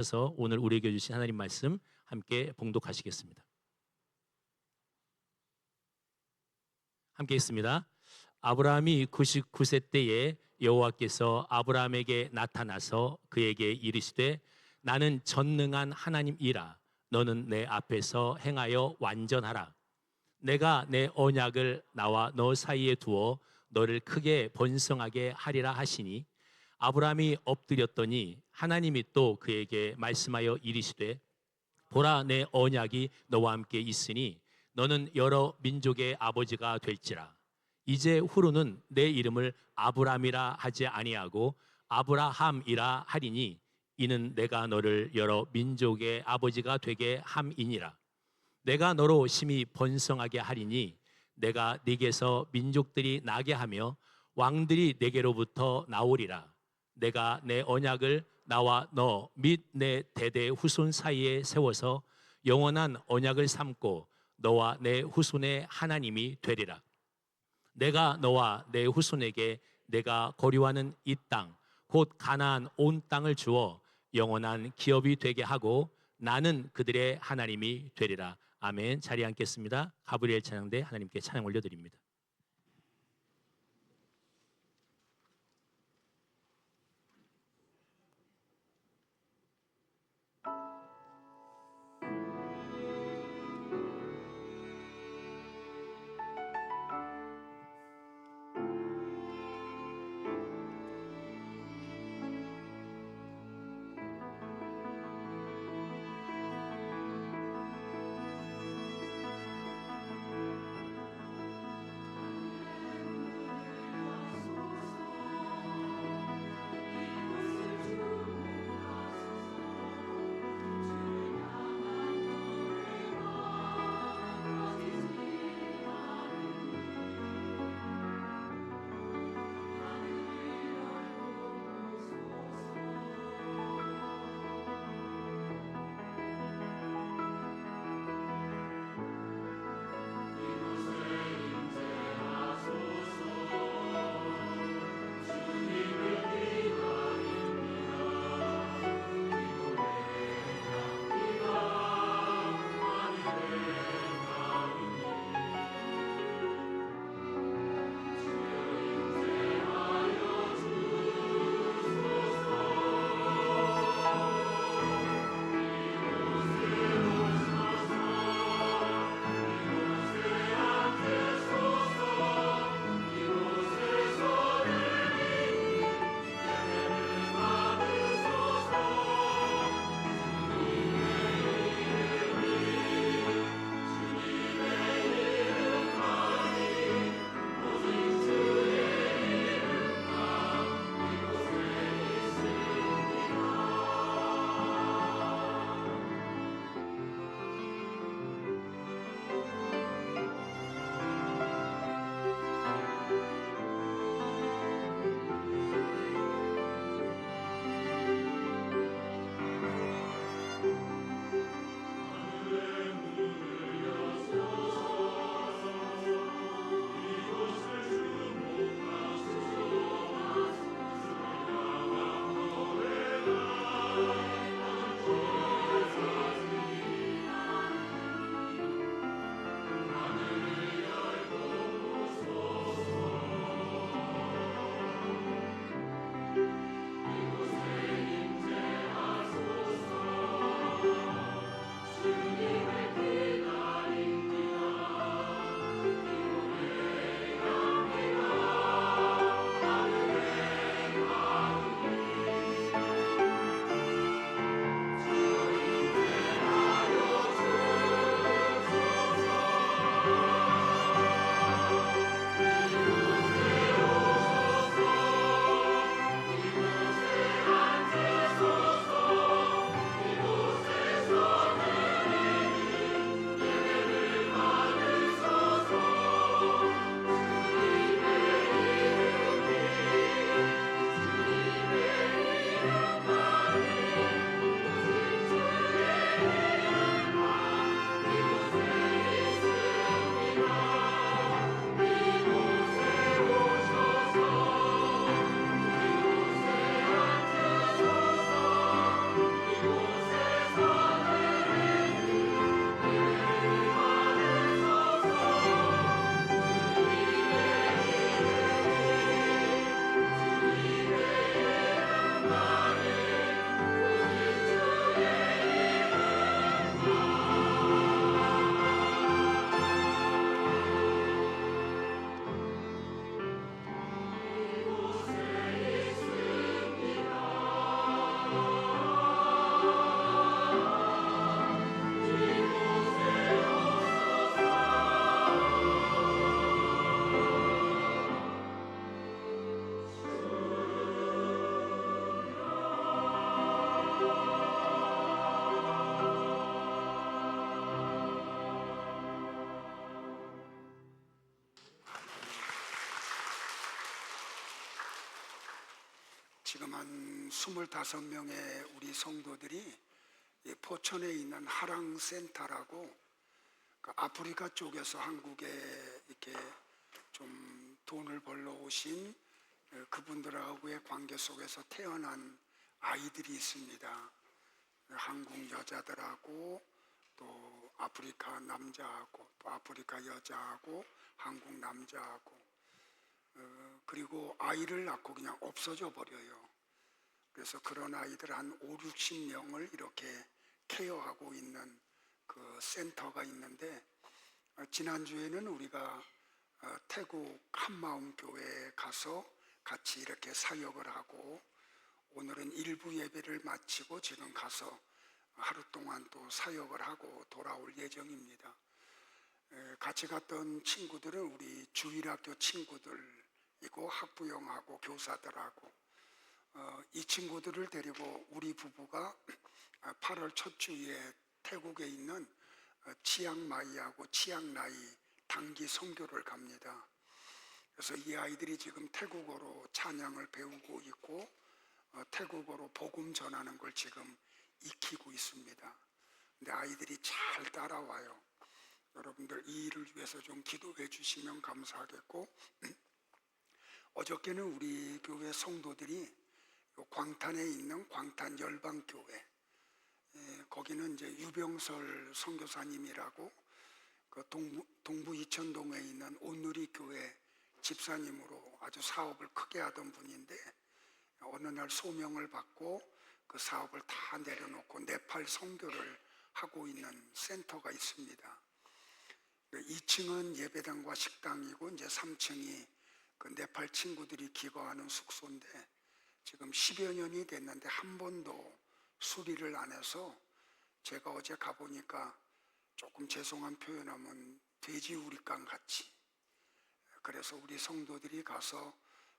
서 오늘 우리에게 주신 하나님 말씀 함께 봉독하시겠습니다. 함께 있습니다. 아브라함이 99세 때에 여호와께서 아브라함에게 나타나서 그에게 이르시되 나는 전능한 하나님이라. 너는 내 앞에서 행하여 완전하라. 내가 내 언약을 나와 너 사이에 두어 너를 크게 번성하게 하리라 하시니 아브라함이 엎드렸더니 하나님이 또 그에게 말씀하여 이르시되 보라, 내 언약이 너와 함께 있으니 너는 여러 민족의 아버지가 될지라. 이제 후로는 내 이름을 아브라함이라 하지 아니하고 아브라함이라 하리니 이는 내가 너를 여러 민족의 아버지가 되게 함이니라. 내가 너로 심히 번성하게 하리니 내가 네게서 민족들이 나게 하며 왕들이 네게로부터 나오리라. 내가 내 언약을 나와 너 및 내 대대 후손 사이에 세워서 영원한 언약을 삼고 너와 내 후손의 하나님이 되리라. 내가 너와 내 후손에게 내가 거류하는 이 땅 곧 가나안 온 땅을 주어 영원한 기업이 되게 하고 나는 그들의 하나님이 되리라. 아멘. 자리에 앉겠습니다. 가브리엘 찬양대 하나님께 찬양 올려드립니다. 한 25명의 우리 성도들이 이 포천에 있는 하랑센터라고 그 아프리카 쪽에서 한국에 이렇게 좀 돈을 벌러 오신 그분들하고의 관계 속에서 태어난 아이들이 있습니다. 한국 여자들하고 또 아프리카 남자하고 또 아프리카 여자하고 한국 남자하고 그리고 아이를 낳고 그냥 없어져 버려요. 그래서 그런 아이들 한 5, 60명을 이렇게 케어하고 있는 그 센터가 있는데 지난주에는 우리가 태국 한마음 교회에 가서 같이 이렇게 사역을 하고 오늘은 일부 예배를 마치고 지금 가서 하루 동안 또 사역을 하고 돌아올 예정입니다. 같이 갔던 친구들은 우리 주일학교 친구들이고 학부형하고 교사들하고 이 친구들을 데리고 우리 부부가 8월 첫 주에 태국에 있는 치앙마이하고 치앙라이 단기 선교를 갑니다. 그래서 이 아이들이 지금 태국어로 찬양을 배우고 있고 태국어로 복음 전하는 걸 지금 익히고 있습니다. 근데 아이들이 잘 따라와요. 여러분들 이 일을 위해서 좀 기도해 주시면 감사하겠고 어저께는 우리 교회 성도들이 광탄에 있는 광탄 열방교회 거기는 이제 유병설 선교사님이라고 그 동부 이천동에 있는 온누리 교회 집사님으로 아주 사업을 크게 하던 분인데 어느 날 소명을 받고 그 사업을 다 내려놓고 네팔 선교를 하고 있는 센터가 있습니다. 2층은 예배당과 식당이고 이제 3층이 그 네팔 친구들이 기거하는 숙소인데 지금 10여 년이 됐는데 한 번도 수리를 안 해서 제가 어제 가보니까 조금 죄송한 표현하면 돼지우리깡 같이 그래서 우리 성도들이 가서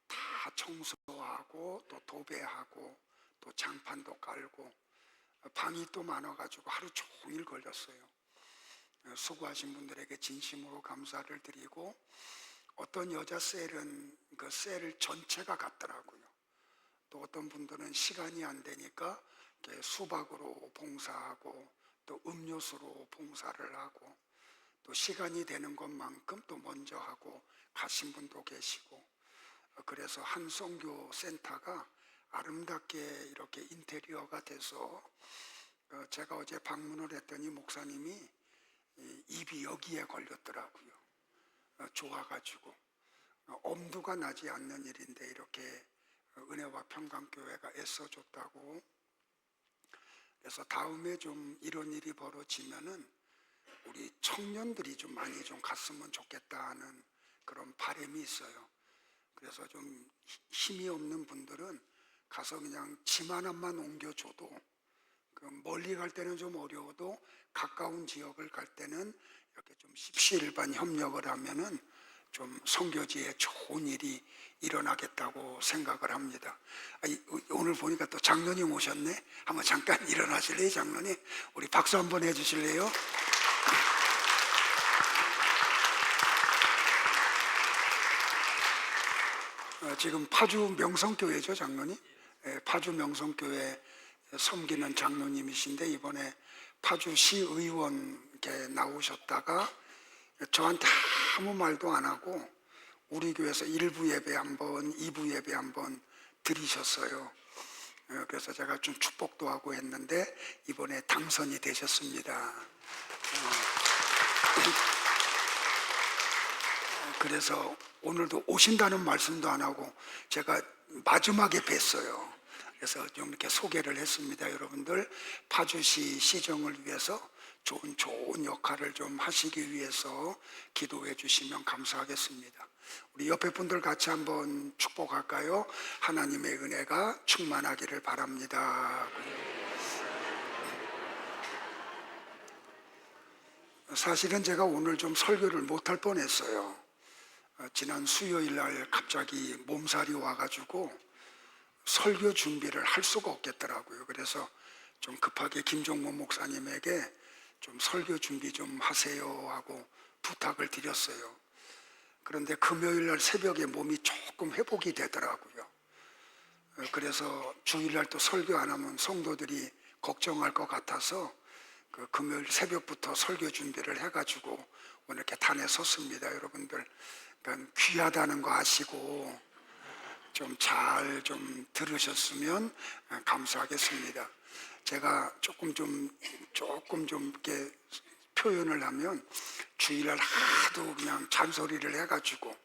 다 청소하고 또 도배하고 또 장판도 깔고 방이 또 많아가지고 하루 종일 걸렸어요. 수고하신 분들에게 진심으로 감사를 드리고 어떤 여자 셀은 그 셀 전체가 같더라고요. 또 어떤 분들은 시간이 안 되니까 수박으로 봉사하고 또 음료수로 봉사를 하고 또 시간이 되는 것만큼 또 먼저 하고 가신 분도 계시고 그래서 한 선교 센터가 아름답게 이렇게 인테리어가 돼서 제가 어제 방문을 했더니 목사님이 입이 여기에 걸렸더라고요. 좋아가지고 엄두가 나지 않는 일인데 이렇게 은혜와 평강교회가 애써줬다고. 그래서 다음에 좀 이런 일이 벌어지면은 우리 청년들이 좀 많이 좀 갔으면 좋겠다 하는 그런 바람이 있어요. 그래서 좀 힘이 없는 분들은 가서 그냥 짐 하나만 옮겨줘도 그 멀리 갈 때는 좀 어려워도 가까운 지역을 갈 때는 이렇게 좀 십시일반 협력을 하면은 좀 선교지에 좋은 일이 일어나겠다고 생각을 합니다. 오늘 보니까 또 장로님 오셨네. 한번 잠깐 일어나실래요, 장로님? 우리 박수 한번 해주실래요? 지금 파주 명성교회죠, 장로님? 파주 명성교회 섬기는 장로님이신데 이번에 파주시 의원 이렇게 나오셨다가 저한테 아무 말도 안 하고 우리 교회에서 1부 예배 한번, 2부 예배 한번 드리셨어요. 그래서 제가 좀 축복도 하고 했는데 이번에 당선이 되셨습니다. 그래서 오늘도 오신다는 말씀도 안 하고 제가 마지막에 뵀어요. 그래서 좀 이렇게 소개를 했습니다. 여러분들 파주시 시정을 위해서 좋은 역할을 좀 하시기 위해서 기도해 주시면 감사하겠습니다. 우리 옆에 분들 같이 한번 축복할까요? 하나님의 은혜가 충만하기를 바랍니다. 사실은 제가 오늘 좀 설교를 못할 뻔했어요. 지난 수요일 날 갑자기 몸살이 와가지고 설교 준비를 할 수가 없겠더라고요. 그래서 좀 급하게 김종모 목사님에게 좀 설교 준비 좀 하세요 하고 부탁을 드렸어요. 그런데 금요일 날 새벽에 몸이 조금 회복이 되더라고요. 그래서 주일날 또 설교 안 하면 성도들이 걱정할 것 같아서 그 금요일 새벽부터 설교 준비를 해가지고 오늘 이렇게 단에 섰습니다. 여러분들 그러니까 귀하다는 거 아시고 좀 잘 좀 들으셨으면 감사하겠습니다. 제가 조금 좀 이렇게 표현을 하면 주일날 하도 그냥 잔소리를 해가지고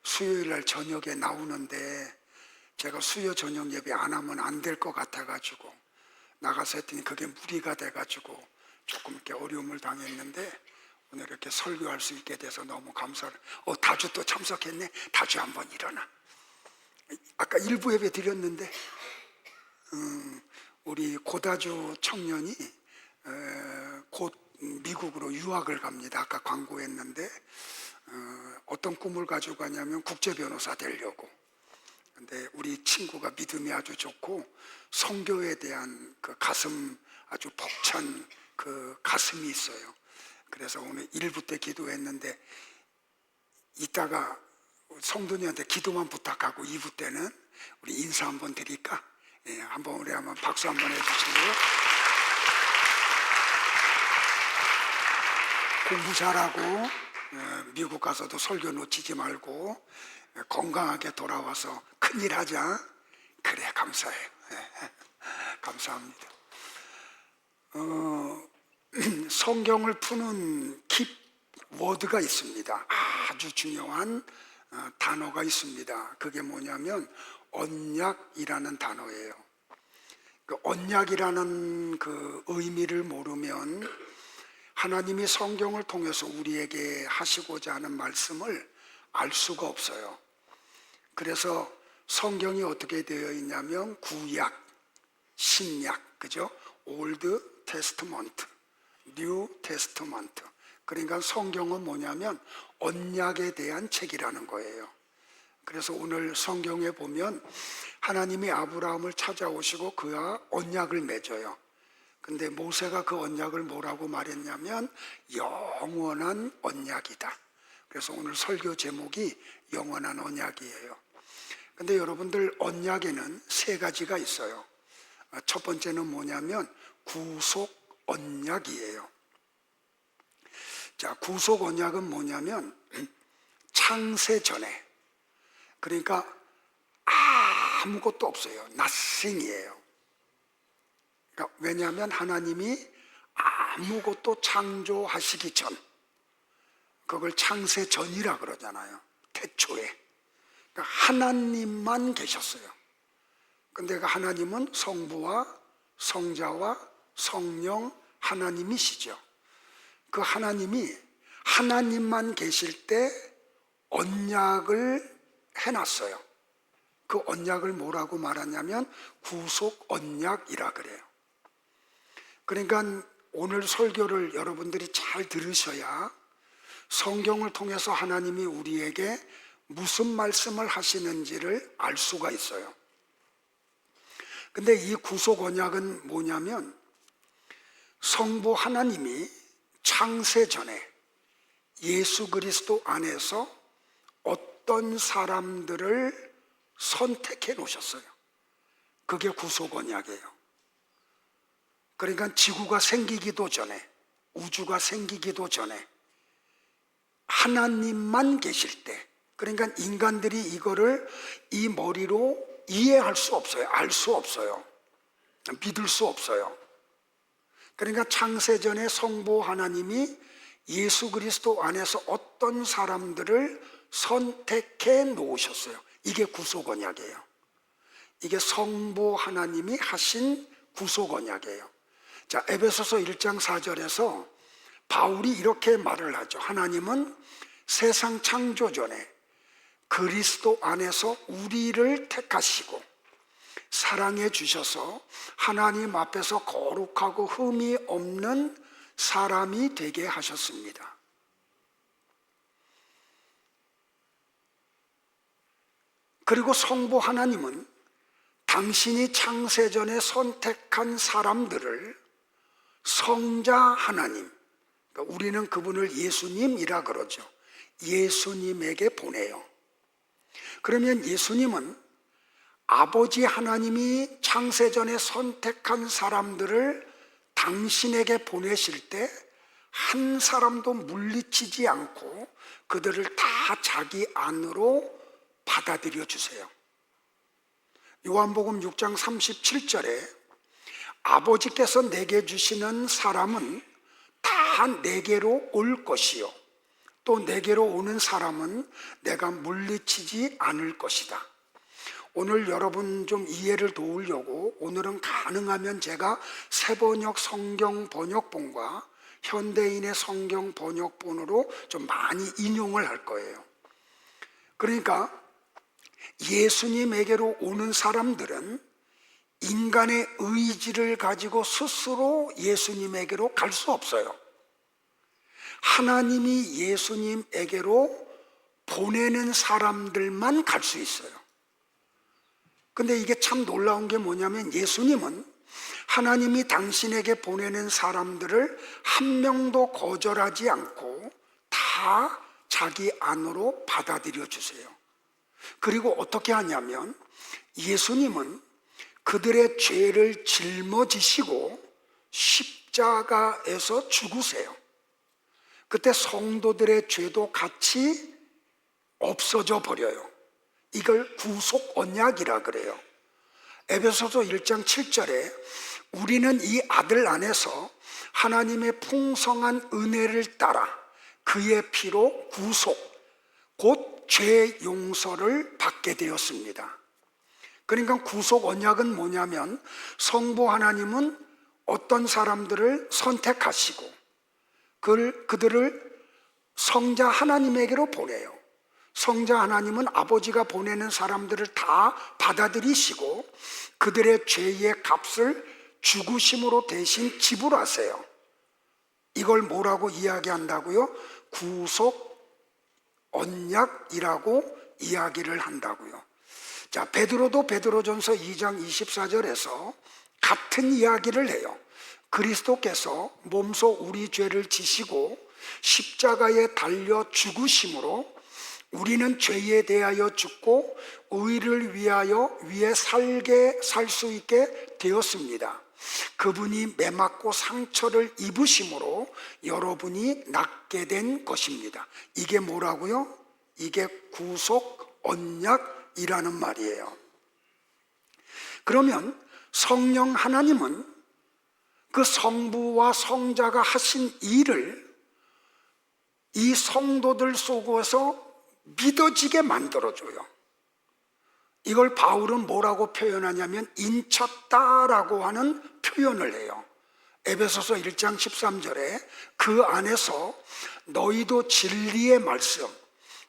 수요일날 저녁에 나오는데 제가 수요 저녁 예배 안 하면 안 될 것 같아가지고 나가서 했더니 그게 무리가 돼가지고 조금 이렇게 어려움을 당했는데 오늘 이렇게 설교할 수 있게 돼서 너무 감사를. 다주 또 참석했네. 다주 한번 일어나. 아까 일부 예배 드렸는데 우리 고다주 청년이 곧 미국으로 유학을 갑니다. 아까 광고했는데 어떤 꿈을 가지고 가냐면 국제 변호사 되려고. 근데 우리 친구가 믿음이 아주 좋고 성교에 대한 그 가슴 아주 벅찬 그 가슴이 있어요. 그래서 오늘 1부 때 기도했는데 이따가 성도님한테 기도만 부탁하고 2부 때는 우리 인사 한번 드릴까? 예, 한번 우리 한번 박수 한번 해주시고요. 공부 잘하고 미국 가서도 설교 놓치지 말고 건강하게 돌아와서 큰일 하자. 그래, 감사해요. 감사합니다. 성경을 푸는 킵워드가 있습니다. 아주 중요한 단어가 있습니다. 그게 뭐냐면 언약이라는 단어예요. 그 언약이라는 그 의미를 모르면 하나님이 성경을 통해서 우리에게 하시고자 하는 말씀을 알 수가 없어요. 그래서 성경이 어떻게 되어 있냐면 구약, 신약, 그죠? 올드 테스트먼트, 뉴 테스트먼트. 그러니까 성경은 뭐냐면 언약에 대한 책이라는 거예요. 그래서 오늘 성경에 보면 하나님이 아브라함을 찾아오시고 그와 언약을 맺어요. 근데 모세가 그 언약을 뭐라고 말했냐면 영원한 언약이다. 그래서 오늘 설교 제목이 영원한 언약이에요. 근데 여러분들 언약에는 3가지가 있어요. 첫 번째는 뭐냐면 구속 언약이에요. 자, 구속 언약은 뭐냐면 창세 전에, 그러니까 아무것도 없어요. nothing이에요. 그러니까 왜냐하면 하나님이 아무것도 창조하시기 전, 그걸 창세 전이라 그러잖아요. 태초에. 그러니까 하나님만 계셨어요. 근데 그 하나님은 성부와 성자와 성령 하나님이시죠. 그 하나님이 하나님만 계실 때 언약을 해놨어요. 그 언약을 뭐라고 말하냐면 구속 언약이라 그래요. 그러니까 오늘 설교를 여러분들이 잘 들으셔야 성경을 통해서 하나님이 우리에게 무슨 말씀을 하시는지를 알 수가 있어요. 근데 이 구속 언약은 뭐냐면 성부 하나님이 창세 전에 예수 그리스도 안에서 어떤 사람들을 선택해 놓으셨어요. 그게 구속 언약이에요. 그러니까 지구가 생기기도 전에, 우주가 생기기도 전에 하나님만 계실 때, 그러니까 인간들이 이거를 이 머리로 이해할 수 없어요. 알 수 없어요. 믿을 수 없어요. 그러니까 창세전에 성부 하나님이 예수 그리스도 안에서 어떤 사람들을 선택해 놓으셨어요. 이게 구속 언약이에요. 이게 성부 하나님이 하신 구속 언약이에요. 자, 에베소서 1장 4절에서 바울이 이렇게 말을 하죠. 하나님은 세상 창조 전에 그리스도 안에서 우리를 택하시고 사랑해 주셔서 하나님 앞에서 거룩하고 흠이 없는 사람이 되게 하셨습니다. 그리고 성부 하나님은 당신이 창세전에 선택한 사람들을 성자 하나님, 그러니까 우리는 그분을 예수님이라 그러죠. 예수님에게 보내요. 그러면 예수님은 아버지 하나님이 창세전에 선택한 사람들을 당신에게 보내실 때 한 사람도 물리치지 않고 그들을 다 자기 안으로 받아들여 주세요. 요한복음 6장 37절에 아버지께서 내게 주시는 사람은 다 내게로 올 것이요 또 내게로 오는 사람은 내가 물리치지 않을 것이다. 오늘 여러분 좀 이해를 도우려고 오늘은 가능하면 제가 새번역 성경 번역본과 현대인의 성경 번역본으로 좀 많이 인용을 할 거예요. 그러니까 예수님에게로 오는 사람들은 인간의 의지를 가지고 스스로 예수님에게로 갈 수 없어요. 하나님이 예수님에게로 보내는 사람들만 갈 수 있어요. 근데 이게 참 놀라운 게 뭐냐면 예수님은 하나님이 당신에게 보내는 사람들을 한 명도 거절하지 않고 다 자기 안으로 받아들여 주세요. 그리고 어떻게 하냐면 예수님은 그들의 죄를 짊어지시고 십자가에서 죽으세요. 그때 성도들의 죄도 같이 없어져 버려요. 이걸 구속 언약이라 그래요. 에베소서 1장 7절에 우리는 이 아들 안에서 하나님의 풍성한 은혜를 따라 그의 피로 구속, 곧 죄 용서를 받게 되었습니다. 그러니까 구속 언약은 뭐냐면 성부 하나님은 어떤 사람들을 선택하시고 그들을 성자 하나님에게로 보내요. 성자 하나님은 아버지가 보내는 사람들을 다 받아들이시고 그들의 죄의 값을 죽으심으로 대신 지불하세요. 이걸 뭐라고 이야기한다고요? 구속 언약이라고 이야기를 한다고요. 자, 베드로도 베드로전서 2장 24절에서 같은 이야기를 해요. 그리스도께서 몸소 우리 죄를 지시고 십자가에 달려 죽으심으로 우리는 죄에 대하여 죽고 의를 위하여 위에 살 수 있게 되었습니다. 그분이 매맞고 상처를 입으심으로 여러분이 낫게 된 것입니다. 이게 뭐라고요? 이게 구속 언약이라는 말이에요. 그러면 성령 하나님은 그 성부와 성자가 하신 일을 이 성도들 속에서 믿어지게 만들어줘요. 이걸 바울은 뭐라고 표현하냐면 인쳤다라고 하는 표현을 해요. 에베소서 1장 13절에 그 안에서 너희도 진리의 말씀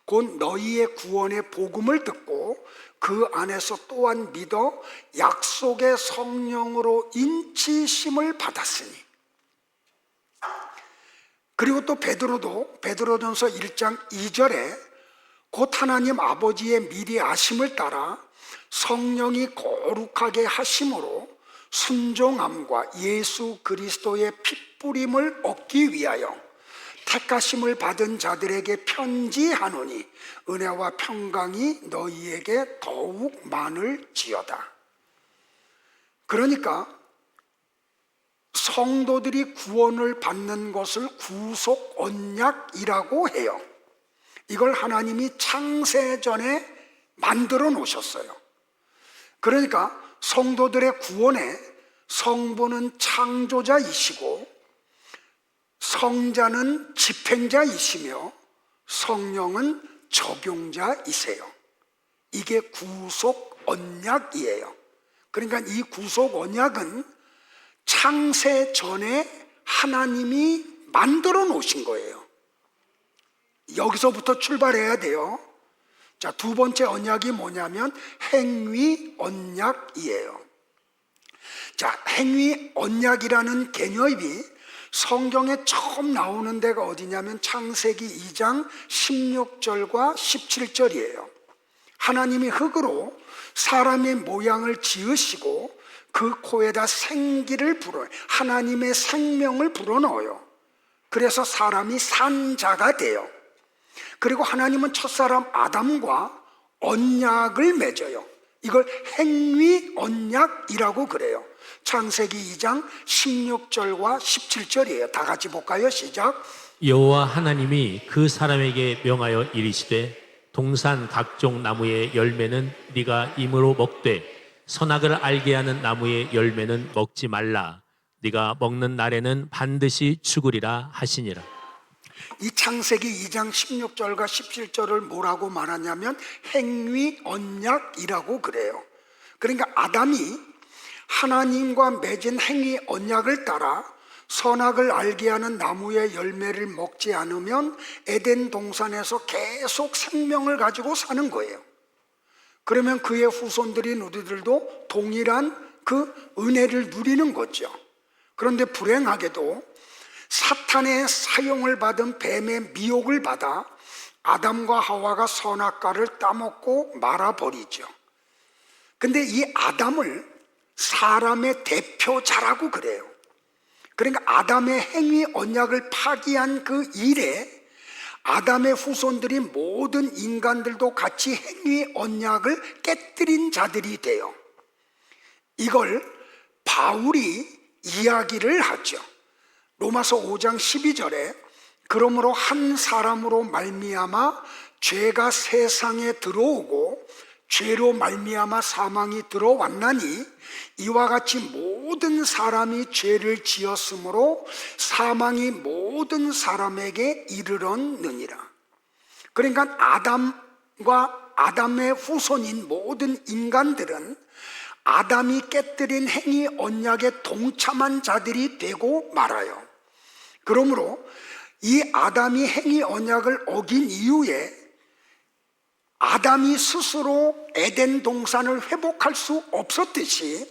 곧 너희의 구원의 복음을 듣고 그 안에서 또한 믿어 약속의 성령으로 인치심을 받았으니. 그리고 또 베드로도 베드로전서 1장 2절에 곧 하나님 아버지의 미리 아심을 따라 성령이 거룩하게 하심으로 순종함과 예수 그리스도의 핏뿌림을 얻기 위하여 택하심을 받은 자들에게 편지하노니 은혜와 평강이 너희에게 더욱 많을지어다. 그러니까 성도들이 구원을 받는 것을 구속 언약이라고 해요. 이걸 하나님이 창세전에 만들어 놓으셨어요. 그러니까 성도들의 구원에 성부는 창조자이시고 성자는 집행자이시며 성령은 적용자이세요. 이게 구속 언약이에요. 그러니까 이 구속 언약은 창세 전에 하나님이 만들어 놓으신 거예요. 여기서부터 출발해야 돼요. 자, 두 번째 언약이 뭐냐면 행위 언약이에요. 자, 행위 언약이라는 개념이 성경에 처음 나오는 데가 어디냐면 창세기 2장 16절과 17절이에요. 하나님이 흙으로 사람의 모양을 지으시고 그 코에다 생기를 불어요. 하나님의 생명을 불어넣어요. 그래서 사람이 산자가 돼요. 그리고 하나님은 첫사람 아담과 언약을 맺어요. 이걸 행위 언약이라고 그래요. 창세기 2장 16절과 17절이에요. 다 같이 볼까요? 시작. 여호와 하나님이 그 사람에게 명하여 이르시되 동산 각종 나무의 열매는 네가 임으로 먹되 선악을 알게 하는 나무의 열매는 먹지 말라. 네가 먹는 날에는 반드시 죽으리라 하시니라. 이 창세기 2장 16절과 17절을 뭐라고 말하냐면 행위 언약이라고 그래요. 그러니까 아담이 하나님과 맺은 행위 언약을 따라 선악을 알게 하는 나무의 열매를 먹지 않으면 에덴 동산에서 계속 생명을 가지고 사는 거예요. 그러면 그의 후손들인 우리들도 동일한 그 은혜를 누리는 거죠. 그런데 불행하게도 사탄의 사용을 받은 뱀의 미혹을 받아 아담과 하와가 선악과를 따먹고 말아버리죠. 근데 이 아담을 사람의 대표자라고 그래요. 그러니까 아담의 행위 언약을 파기한 그 일에 아담의 후손들이 모든 인간들도 같이 행위 언약을 깨뜨린 자들이 돼요. 이걸 바울이 이야기를 하죠. 로마서 5장 12절에 그러므로 한 사람으로 말미암아 죄가 세상에 들어오고 죄로 말미암아 사망이 들어왔나니 이와 같이 모든 사람이 죄를 지었으므로 사망이 모든 사람에게 이르렀느니라. 그러니까 아담과 아담의 후손인 모든 인간들은 아담이 깨뜨린 행위 언약에 동참한 자들이 되고 말아요. 그러므로 이 아담이 행위 언약을 어긴 이후에 아담이 스스로 에덴 동산을 회복할 수 없었듯이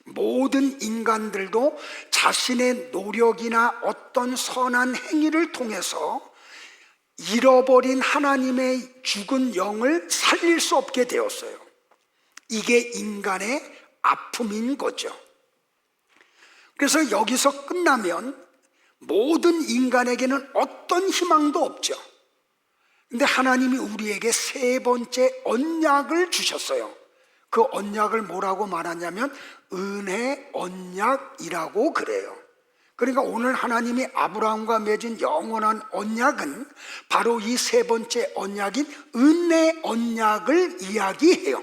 모든 인간들도 자신의 노력이나 어떤 선한 행위를 통해서 잃어버린 하나님의 죽은 영을 살릴 수 없게 되었어요. 이게 인간의 아픔인 거죠. 그래서 여기서 끝나면 모든 인간에게는 어떤 희망도 없죠. 근데 하나님이 우리에게 세 번째 언약을 주셨어요. 그 언약을 뭐라고 말하냐면 은혜 언약이라고 그래요. 그러니까 오늘 하나님이 아브라함과 맺은 영원한 언약은 바로 이 세 번째 언약인 은혜 언약을 이야기해요.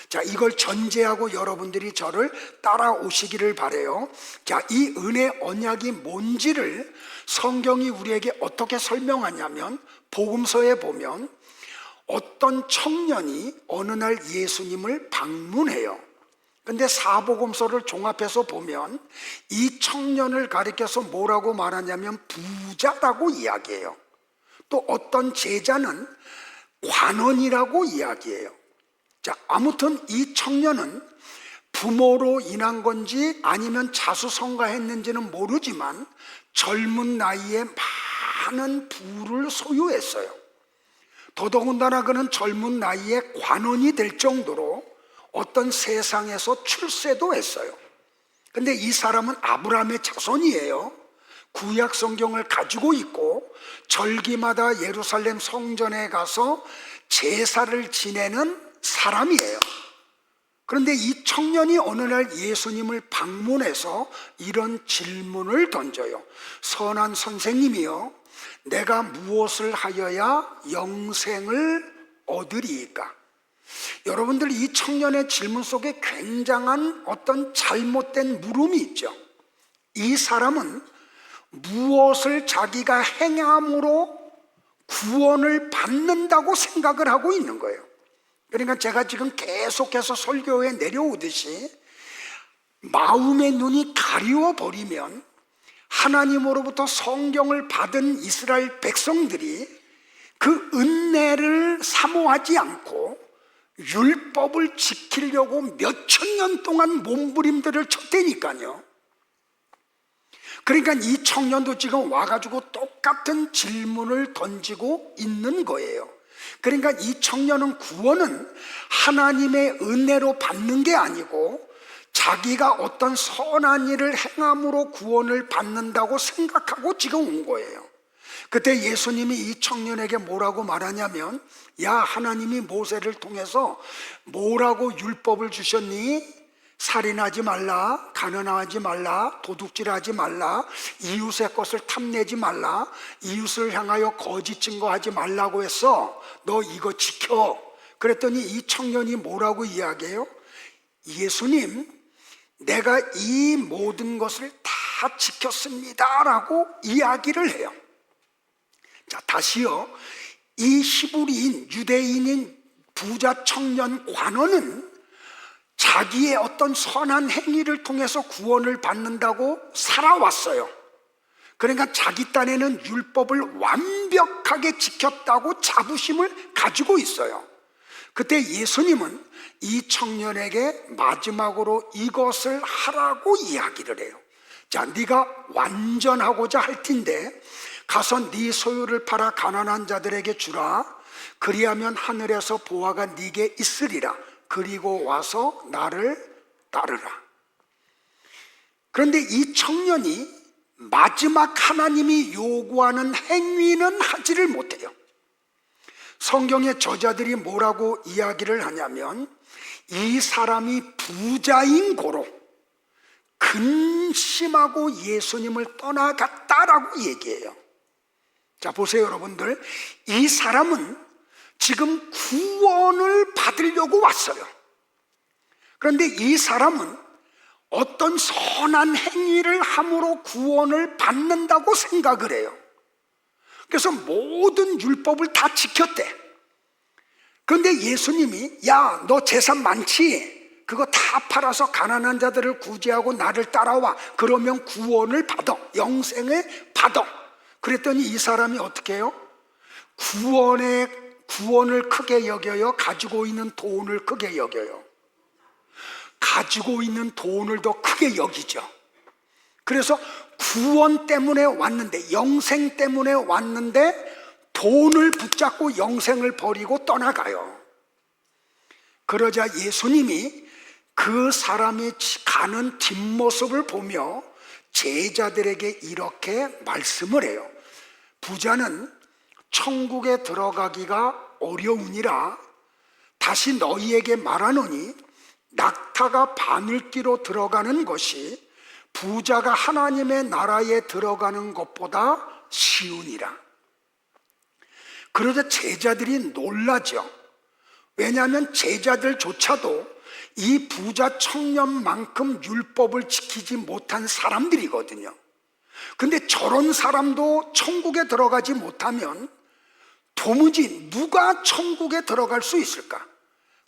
자, 이걸 전제하고 여러분들이 저를 따라오시기를 바라요. 자, 이 은혜 언약이 뭔지를 성경이 우리에게 어떻게 설명하냐면 복음서에 보면 어떤 청년이 어느 날 예수님을 방문해요. 근데 사복음서를 종합해서 보면 이 청년을 가리켜서 뭐라고 말하냐면 부자라고 이야기해요. 또 어떤 제자는 관원이라고 이야기해요. 자, 아무튼 이 청년은 부모로 인한 건지 아니면 자수성가했는지는 모르지만 젊은 나이에 많은 부를 소유했어요. 더더군다나 그는 젊은 나이에 관원이 될 정도로 어떤 세상에서 출세도 했어요. 근데 이 사람은 아브라함의 자손이에요. 구약 성경을 가지고 있고 절기마다 예루살렘 성전에 가서 제사를 지내는 사람이에요. 그런데 이 청년이 어느 날 예수님을 방문해서 이런 질문을 던져요. 선한 선생님이요, 내가 무엇을 하여야 영생을 얻으리이까? 여러분들, 이 청년의 질문 속에 굉장한 어떤 잘못된 물음이 있죠. 이 사람은 무엇을 자기가 행함으로 구원을 받는다고 생각을 하고 있는 거예요. 그러니까 제가 지금 계속해서 설교에 내려오듯이 마음의 눈이 가리워버리면 하나님으로부터 성경을 받은 이스라엘 백성들이 그 은혜를 사모하지 않고 율법을 지키려고 몇천 년 동안 몸부림들을 쳤다니까요. 그러니까 이 청년도 지금 와가지고 똑같은 질문을 던지고 있는 거예요. 그러니까 이 청년은 구원은 하나님의 은혜로 받는 게 아니고 자기가 어떤 선한 일을 행함으로 구원을 받는다고 생각하고 지금 온 거예요. 그때 예수님이 이 청년에게 뭐라고 말하냐면, 야, 하나님이 모세를 통해서 뭐라고 율법을 주셨니? 살인하지 말라, 가늠하지 말라, 도둑질하지 말라, 이웃의 것을 탐내지 말라, 이웃을 향하여 거짓 증거하지 말라고 했어. 너 이거 지켜. 그랬더니 이 청년이 뭐라고 이야기해요? 예수님, 내가 이 모든 것을 다 지켰습니다 라고 이야기를 해요. 자, 다시요. 이 히브리인, 유대인인 부자 청년 관원은 자기의 어떤 선한 행위를 통해서 구원을 받는다고 살아왔어요. 그러니까 자기 딴에는 율법을 완벽하게 지켰다고 자부심을 가지고 있어요. 그때 예수님은 이 청년에게 마지막으로 이것을 하라고 이야기를 해요. 자, 네가 완전하고자 할 텐데 가서 네 소유를 팔아 가난한 자들에게 주라. 그리하면 하늘에서 보화가 네게 있으리라. 그리고 와서 나를 따르라. 그런데 이 청년이 마지막 하나님이 요구하는 행위는 하지를 못해요. 성경의 저자들이 뭐라고 이야기를 하냐면, 이 사람이 부자인 고로 근심하고 예수님을 떠나갔다라고 얘기해요. 자, 보세요 여러분들. 이 사람은 지금 구원을 받으려고 왔어요. 그런데 이 사람은 어떤 선한 행위를 함으로 구원을 받는다고 생각을 해요. 그래서 모든 율법을 다 지켰대. 그런데 예수님이, 야, 너 재산 많지? 그거 다 팔아서 가난한 자들을 구제하고 나를 따라와. 그러면 구원을 받아. 영생을 받아. 그랬더니 이 사람이 어떻게 해요? 구원을 크게 여겨요? 가지고 있는 돈을 크게 여겨요? 가지고 있는 돈을 더 크게 여기죠. 그래서 구원 때문에 왔는데, 영생 때문에 왔는데 돈을 붙잡고 영생을 버리고 떠나가요. 그러자 예수님이 그 사람이 가는 뒷모습을 보며 제자들에게 이렇게 말씀을 해요. 부자는 천국에 들어가기가 어려우니라. 다시 너희에게 말하노니 낙타가 바늘귀로 들어가는 것이 부자가 하나님의 나라에 들어가는 것보다 쉬우니라. 그러자 제자들이 놀라죠. 왜냐하면 제자들조차도 이 부자 청년만큼 율법을 지키지 못한 사람들이거든요. 근데 저런 사람도 천국에 들어가지 못하면 도무지 누가 천국에 들어갈 수 있을까?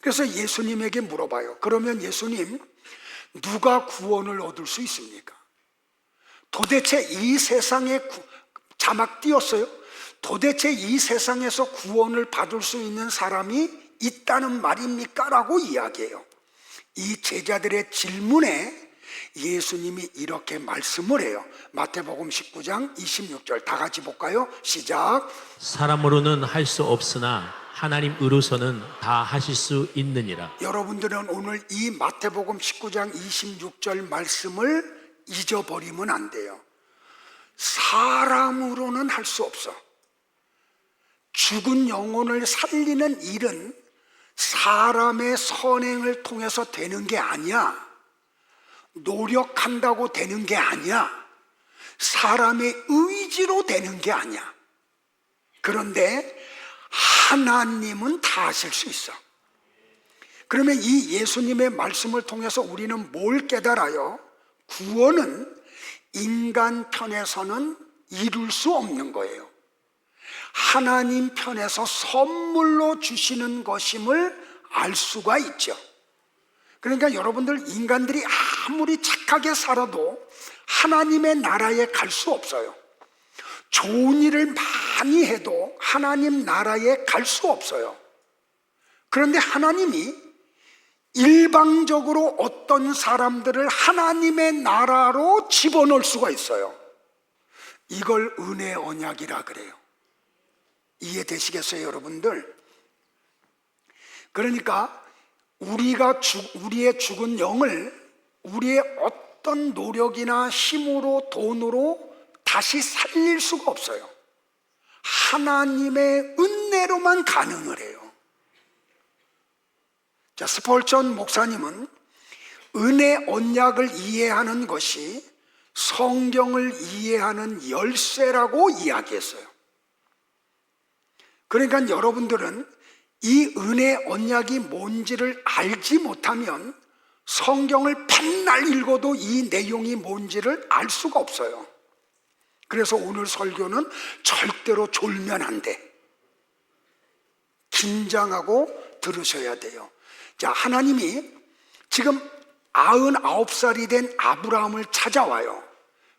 그래서 예수님에게 물어봐요. 그러면 예수님, 누가 구원을 얻을 수 있습니까? 도대체 이 세상에 자막 띄었어요. 도대체 이 세상에서 구원을 받을 수 있는 사람이 있다는 말입니까? 라고 이야기해요. 이 제자들의 질문에 예수님이 이렇게 말씀을 해요. 마태복음 19장 26절 다 같이 볼까요? 시작. 사람으로는 할 수 없으나 하나님으로서는 다 하실 수 있느니라. 여러분들은 오늘 이 마태복음 19장 26절 말씀을 잊어버리면 안 돼요. 사람으로는 할 수 없어. 죽은 영혼을 살리는 일은 사람의 선행을 통해서 되는 게 아니야. 노력한다고 되는 게 아니야. 사람의 의지로 되는 게 아니야. 그런데 하나님은 다 하실 수 있어. 그러면 이 예수님의 말씀을 통해서 우리는 뭘 깨달아요? 구원은 인간 편에서는 이룰 수 없는 거예요. 하나님 편에서 선물로 주시는 것임을 알 수가 있죠. 그러니까 여러분들, 인간들이 아무리 착하게 살아도 하나님의 나라에 갈 수 없어요. 좋은 일을 많이 해도 하나님 나라에 갈 수 없어요. 그런데 하나님이 일방적으로 어떤 사람들을 하나님의 나라로 집어넣을 수가 있어요. 이걸 은혜 언약이라 그래요. 이해되시겠어요, 여러분들? 그러니까 우리의 죽은 영을 우리의 어떤 노력이나 힘으로, 돈으로 다시 살릴 수가 없어요. 하나님의 은혜로만 가능을 해요. 자, 스펄전 목사님은 은혜 언약을 이해하는 것이 성경을 이해하는 열쇠라고 이야기했어요. 그러니까 여러분들은 이 은혜 언약이 뭔지를 알지 못하면 성경을 맨날 읽어도 이 내용이 뭔지를 알 수가 없어요. 그래서 오늘 설교는 절대로 졸면 안 돼. 긴장하고 들으셔야 돼요. 자, 하나님이 지금 99살이 된 아브라함을 찾아와요.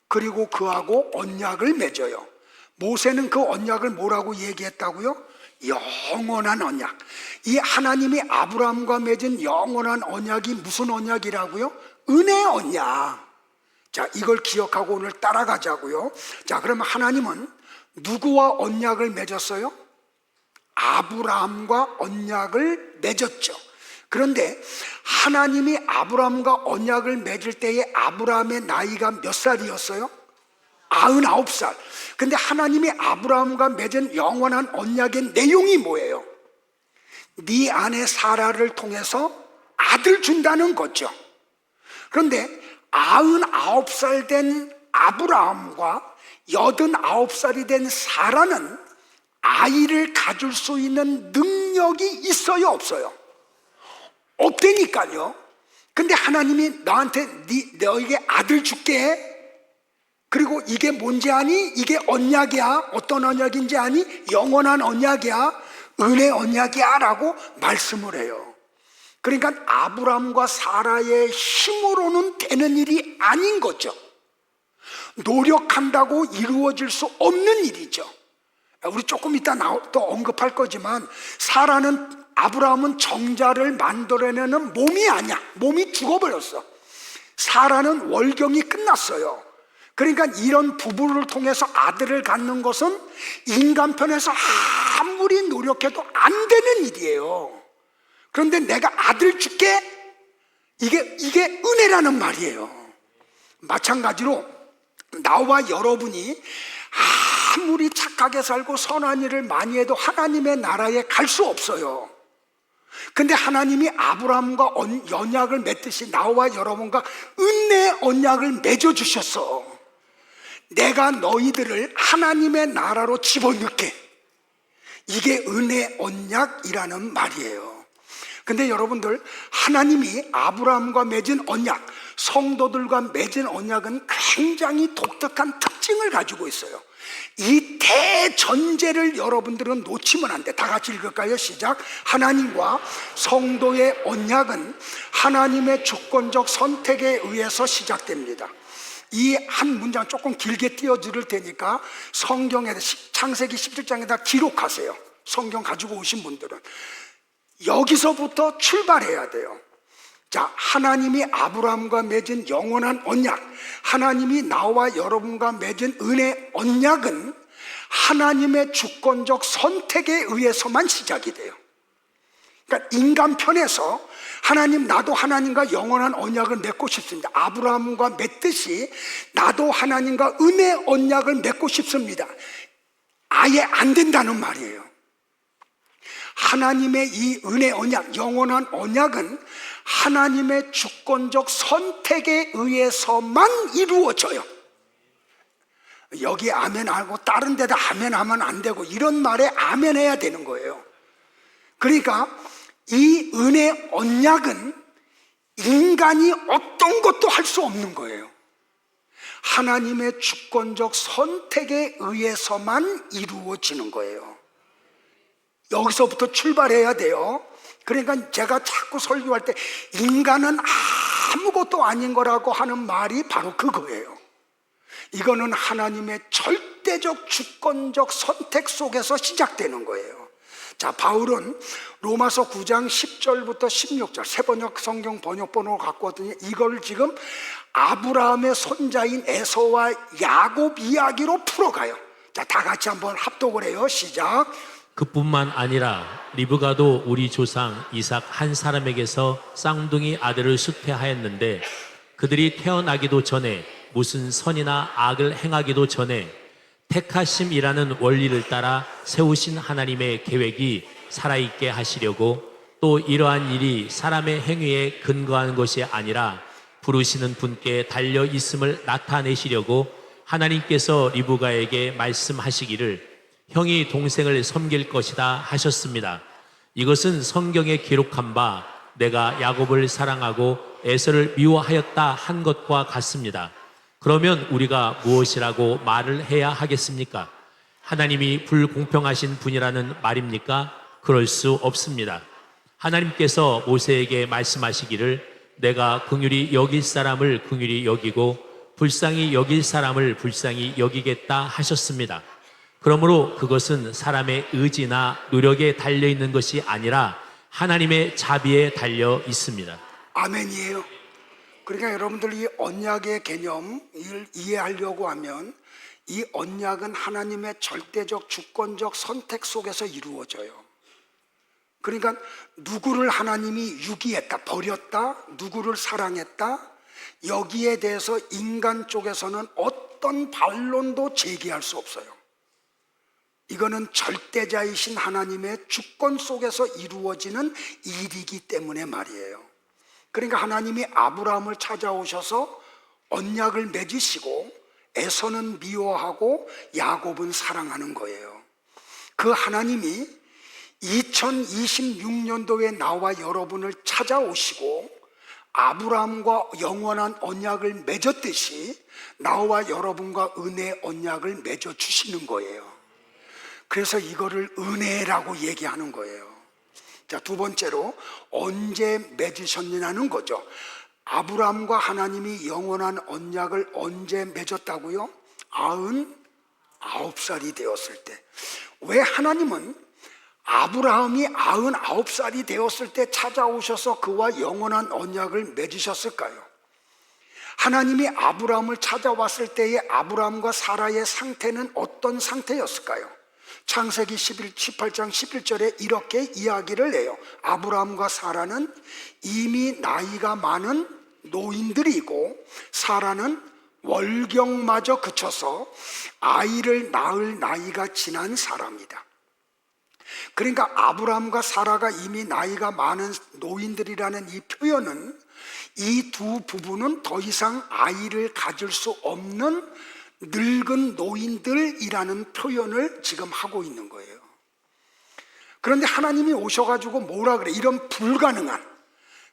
그리고 그하고 언약을 맺어요. 모세는 그 언약을 뭐라고 얘기했다고요? 영원한 언약. 이 하나님이 아브라함과 맺은 영원한 언약이 무슨 언약이라고요? 은혜 언약. 자, 이걸 기억하고 오늘 따라가자고요. 자, 그러면 하나님은 누구와 언약을 맺었어요? 아브라함과 언약을 맺었죠. 그런데 하나님이 아브라함과 언약을 맺을 때에 아브라함의 나이가 몇 살이었어요? 99살. 근데 하나님이 아브라함과 맺은 영원한 언약의 내용이 뭐예요? 네 아내 사라를 통해서 아들 준다는 거죠. 그런데 99살 된 아브라함과 89살이 된 사라는 아이를 가질 수 있는 능력이 있어요, 없어요? 없다니까요. 근데 하나님이 나한테 너에게 아들 줄게. 그리고 이게 뭔지 아니? 이게 언약이야. 어떤 언약인지 아니? 영원한 언약이야. 은혜 언약이야 라고 말씀을 해요. 그러니까 아브라함과 사라의 힘으로는 되는 일이 아닌 거죠. 노력한다고 이루어질 수 없는 일이죠. 우리 조금 이따 또 언급할 거지만 아브라함은 정자를 만들어내는 몸이 아니야. 몸이 죽어버렸어. 사라는 월경이 끝났어요. 그러니까 이런 부부를 통해서 아들을 갖는 것은 인간 편에서 아무리 노력해도 안 되는 일이에요. 그런데 내가 아들 줄게? 이게 은혜라는 말이에요. 마찬가지로 나와 여러분이 아무리 착하게 살고 선한 일을 많이 해도 하나님의 나라에 갈 수 없어요. 근데 하나님이 아브라함과 언약을 맺듯이 나와 여러분과 은혜 언약을 맺어주셨어. 내가 너희들을 하나님의 나라로 집어넣게. 이게 은혜 언약이라는 말이에요. 근데 여러분들, 하나님이 아브라함과 맺은 언약, 성도들과 맺은 언약은 굉장히 독특한 특징을 가지고 있어요. 이 대전제를 여러분들은 놓치면 안 돼. 다 같이 읽을까요? 시작. 하나님과 성도의 언약은 하나님의 주권적 선택에 의해서 시작됩니다. 이 한 문장 조금 길게 띄워드릴 테니까 성경에 창세기 17장에다 기록하세요. 성경 가지고 오신 분들은 여기서부터 출발해야 돼요. 자, 하나님이 아브라함과 맺은 영원한 언약, 하나님이 나와 여러분과 맺은 은혜 언약은 하나님의 주권적 선택에 의해서만 시작이 돼요. 그러니까 인간 편에서 하나님, 나도 하나님과 영원한 언약을 맺고 싶습니다. 아브라함과 맺듯이 나도 하나님과 은혜 언약을 맺고 싶습니다. 아예 안 된다는 말이에요. 하나님의 이 은혜 언약, 영원한 언약은 하나님의 주권적 선택에 의해서만 이루어져요. 여기 아멘 하고 다른 데다 아멘 하면 안 되고 이런 말에 아멘 해야 되는 거예요. 그러니까 이 은혜 언약은 인간이 어떤 것도 할 수 없는 거예요. 하나님의 주권적 선택에 의해서만 이루어지는 거예요. 여기서부터 출발해야 돼요. 그러니까 제가 자꾸 설교할 때 인간은 아무것도 아닌 거라고 하는 말이 바로 그거예요. 이거는 하나님의 절대적 주권적 선택 속에서 시작되는 거예요. 자, 바울은 로마서 9장 10절부터 16절 새번역 성경 번역본으로 갖고 왔더니 이걸 지금 아브라함의 손자인 에서와 야곱 이야기로 풀어가요. 자, 다 같이 한번 합독을 해요. 시작. 그뿐만 아니라 리브가도 우리 조상 이삭 한 사람에게서 쌍둥이 아들을 수태하였는데 그들이 태어나기도 전에 무슨 선이나 악을 행하기도 전에 택하심이라는 원리를 따라 세우신 하나님의 계획이 살아있게 하시려고 또 이러한 일이 사람의 행위에 근거한 것이 아니라 부르시는 분께 달려 있음을 나타내시려고 하나님께서 리브가에게 말씀하시기를 형이 동생을 섬길 것이다 하셨습니다. 이것은 성경에 기록한 바 내가 야곱을 사랑하고 에서를 미워하였다 한 것과 같습니다. 그러면 우리가 무엇이라고 말을 해야 하겠습니까? 하나님이 불공평하신 분이라는 말입니까? 그럴 수 없습니다. 하나님께서 모세에게 말씀하시기를 내가 긍휼히 여길 사람을 긍휼히 여기고 불쌍히 여길 사람을 불쌍히 여기겠다 하셨습니다. 그러므로 그것은 사람의 의지나 노력에 달려 있는 것이 아니라 하나님의 자비에 달려 있습니다. 아멘이에요. 그러니까 여러분들 이 언약의 개념을 이해하려고 하면 이 언약은 하나님의 절대적 주권적 선택 속에서 이루어져요. 그러니까 누구를 하나님이 유기했다, 버렸다, 누구를 사랑했다, 여기에 대해서 인간 쪽에서는 어떤 반론도 제기할 수 없어요. 이거는 절대자이신 하나님의 주권 속에서 이루어지는 일이기 때문에 말이에요. 그러니까 하나님이 아브라함을 찾아오셔서 언약을 맺으시고 에서는 미워하고 야곱은 사랑하는 거예요. 그 하나님이 2026년도에 나와 여러분을 찾아오시고 아브라함과 영원한 언약을 맺었듯이 나와 여러분과 은혜 언약을 맺어주시는 거예요. 그래서 이거를 은혜라고 얘기하는 거예요. 자, 두 번째로 언제 맺으셨느냐는 거죠. 아브라함과 하나님이 영원한 언약을 언제 맺었다고요? 99살이 되었을 때. 왜 하나님은 아브라함이 99살이 되었을 때 찾아오셔서 그와 영원한 언약을 맺으셨을까요? 하나님이 아브라함을 찾아왔을 때의 아브라함과 사라의 상태는 어떤 상태였을까요? 창세기 18장 11절에 이렇게 이야기를 해요. 아브라함과 사라는 이미 나이가 많은 노인들이고 사라는 월경마저 그쳐서 아이를 낳을 나이가 지난 사람이다. 그러니까 아브라함과 사라가 이미 나이가 많은 노인들이라는 이 표현은 이 두 부부는 더 이상 아이를 가질 수 없는 늙은 노인들이라는 표현을 지금 하고 있는 거예요. 그런데 하나님이 오셔가지고 뭐라 그래? 이런 불가능한,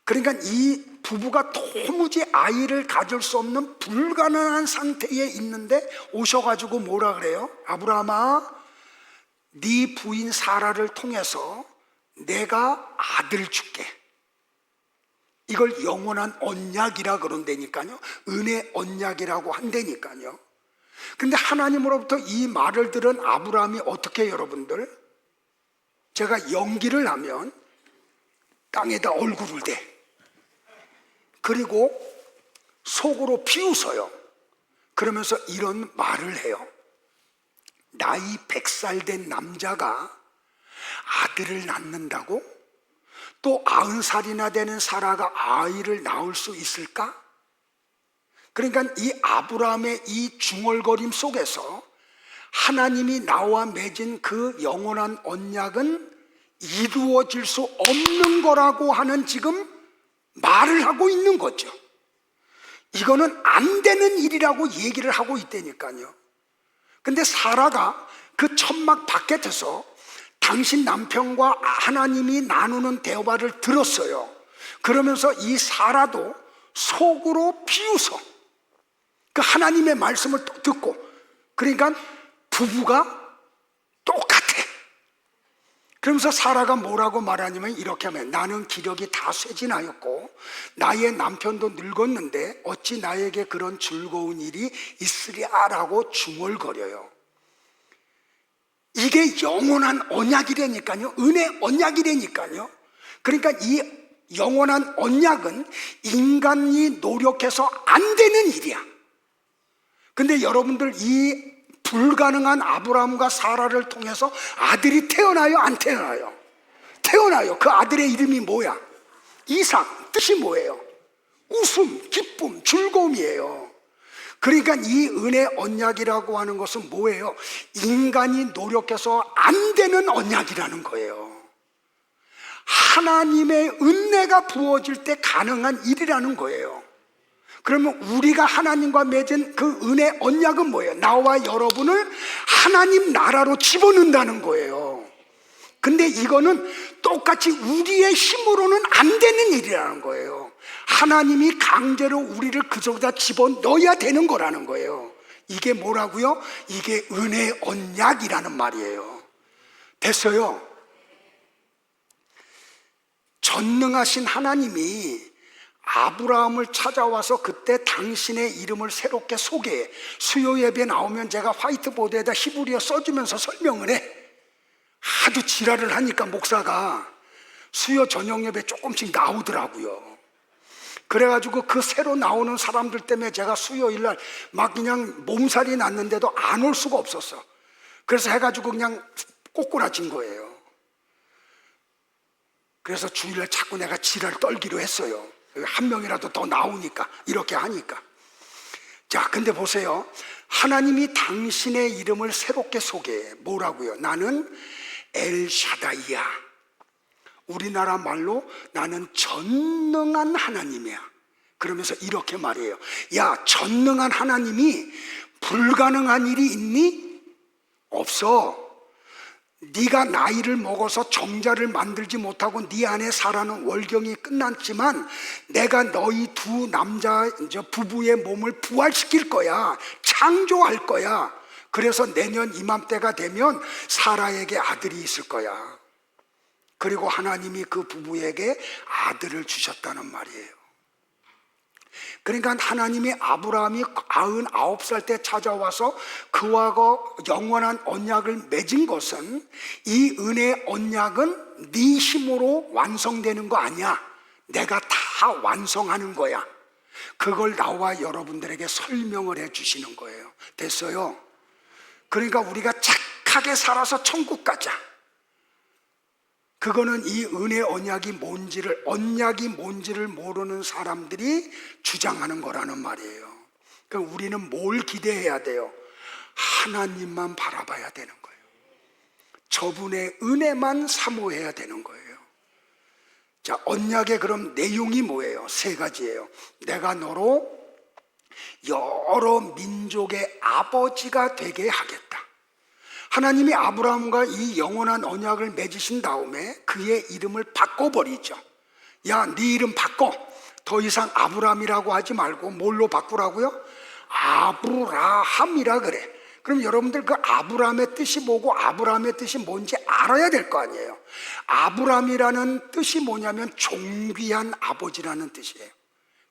그러니까 이 부부가 도무지 아이를 가질 수 없는 불가능한 상태에 있는데 오셔가지고 뭐라 그래요? 아브라함아, 네 부인 사라를 통해서 내가 아들 줄게. 이걸 영원한 언약이라 그런다니까요. 은혜 언약이라고 한다니까요. 근데 하나님으로부터 이 말을 들은 아브라함이 어떻게 해요, 여러분들? 제가 연기를 하면 땅에다 얼굴을 대. 그리고 속으로 비웃어요. 그러면서 이런 말을 해요. 나이 100살 된 남자가 아들을 낳는다고? 또 90살이나 되는 사라가 아이를 낳을 수 있을까? 그러니까 이 아브라함의 이 중얼거림 속에서 하나님이 나와 맺은 그 영원한 언약은 이루어질 수 없는 거라고 하는 지금 말을 하고 있는 거죠. 이거는 안 되는 일이라고 얘기를 하고 있다니까요. 근데 사라가 그 천막 바깥에서 당신 남편과 하나님이 나누는 대화를 들었어요. 그러면서 이 사라도 속으로 비웃어. 그 하나님의 말씀을 듣고, 그러니까 부부가 똑같아. 그러면서 사라가 뭐라고 말하냐면 이렇게 하면, 나는 기력이 다 쇠진하였고 나의 남편도 늙었는데 어찌 나에게 그런 즐거운 일이 있으랴라고 중얼거려요. 이게 영원한 언약이라니까요. 은혜 언약이라니까요. 그러니까 이 영원한 언약은 인간이 노력해서 안 되는 일이야. 근데 여러분들 이 불가능한 아브라함과 사라를 통해서 아들이 태어나요? 안 태어나요? 태어나요. 그 아들의 이름이 뭐야? 이삭. 뜻이 뭐예요? 웃음, 기쁨, 즐거움이에요. 그러니까 이 은혜 언약이라고 하는 것은 뭐예요? 인간이 노력해서 안 되는 언약이라는 거예요. 하나님의 은혜가 부어질 때 가능한 일이라는 거예요. 그러면 우리가 하나님과 맺은 그 은혜 언약은 뭐예요? 나와 여러분을 하나님 나라로 집어넣는다는 거예요. 근데 이거는 똑같이 우리의 힘으로는 안 되는 일이라는 거예요. 하나님이 강제로 우리를 그쪽에다 집어넣어야 되는 거라는 거예요. 이게 뭐라고요? 이게 은혜 언약이라는 말이에요. 됐어요? 전능하신 하나님이 아브라함을 찾아와서 그때 당신의 이름을 새롭게 소개해. 수요 예배 나오면 제가 화이트보드에다 히브리어 써주면서 설명을 해. 하도 지랄을 하니까 목사가 수요 저녁 예배 조금씩 나오더라고요. 그래가지고 그 새로 나오는 사람들 때문에 제가 수요일날 막 그냥 몸살이 났는데도 안 올 수가 없었어. 그래서 해가지고 그냥 꼬꾸라진 거예요. 그래서 주일날 자꾸 내가 지랄 떨기로 했어요. 한 명이라도 더 나오니까, 이렇게 하니까. 자, 근데 보세요. 하나님이 당신의 이름을 새롭게 소개해. 뭐라고요? 나는 엘샤다이야. 우리나라 말로 나는 전능한 하나님이야. 그러면서 이렇게 말해요. 야, 전능한 하나님이 불가능한 일이 있니? 없어. 네가 나이를 먹어서 정자를 만들지 못하고 네 안에 살아는 월경이 끝났지만 내가 너희 두 남자 부부의 몸을 부활시킬 거야. 창조할 거야. 그래서 내년 이맘때가 되면 사라에게 아들이 있을 거야. 그리고 하나님이 그 부부에게 아들을 주셨다는 말이에요. 그러니까 하나님이 아브라함이 99살 때 찾아와서 그와 영원한 언약을 맺은 것은, 이 은혜 언약은 네 힘으로 완성되는 거 아니야. 내가 다 완성하는 거야. 그걸 나와 여러분들에게 설명을 해 주시는 거예요. 됐어요? 그러니까 우리가 착하게 살아서 천국 가자. 그거는 이 은혜 언약이 뭔지를 모르는 사람들이 주장하는 거라는 말이에요. 그러니까 우리는 뭘 기대해야 돼요? 하나님만 바라봐야 되는 거예요. 저분의 은혜만 사모해야 되는 거예요. 자, 언약의 그럼 내용이 뭐예요? 세 가지예요. 내가 너로 여러 민족의 아버지가 되게 하겠다. 하나님이 아브라함과 이 영원한 언약을 맺으신 다음에 그의 이름을 바꿔버리죠. 야, 네 이름 바꿔. 더 이상 아브라함이라고 하지 말고 뭘로 바꾸라고요? 아브라함이라 그래. 그럼 여러분들 그 아브라함의 뜻이 뭐고 아브라함의 뜻이 뭔지 알아야 될 거 아니에요. 아브라함이라는 뜻이 뭐냐면 존귀한 아버지라는 뜻이에요.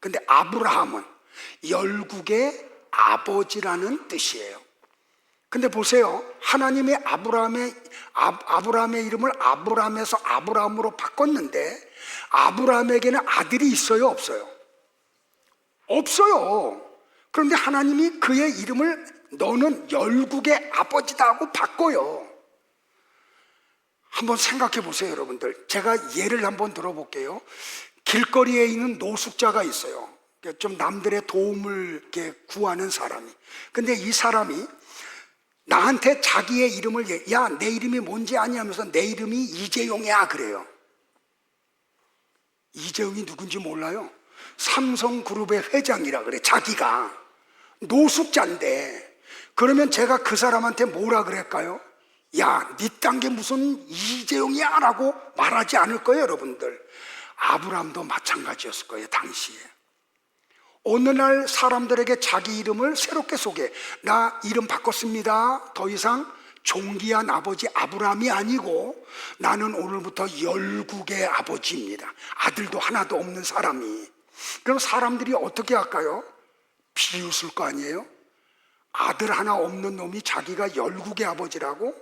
근데 아브라함은 열국의 아버지라는 뜻이에요. 근데 보세요. 하나님의 아브라함의 이름을 아브라함에서 아브라함으로 바꿨는데 아브라함에게는 아들이 있어요, 없어요? 없어요. 그런데 하나님이 그의 이름을 너는 열국의 아버지다 하고 바꿔요. 한번 생각해 보세요, 여러분들. 제가 예를 한번 들어볼게요. 길거리에 있는 노숙자가 있어요. 좀 남들의 도움을 이렇게 구하는 사람이. 근데 이 사람이 나한테 자기의 이름을, 야, 내 이름이 뭔지 아니 하면서 내 이름이 이재용이야 그래요. 이재용이 누군지 몰라요? 삼성그룹의 회장이라 그래. 자기가 노숙자인데. 그러면 제가 그 사람한테 뭐라 그럴까요? 야, 니 딴 게 무슨 이재용이야 라고 말하지 않을 거예요, 여러분들. 아브라함도 마찬가지였을 거예요, 당시에. 어느 날 사람들에게 자기 이름을 새롭게 소개해. 나 이름 바꿨습니다. 더 이상 존귀한 아버지 아브라함이 아니고 나는 오늘부터 열국의 아버지입니다. 아들도 하나도 없는 사람이. 그럼 사람들이 어떻게 할까요? 비웃을 거 아니에요? 아들 하나 없는 놈이 자기가 열국의 아버지라고?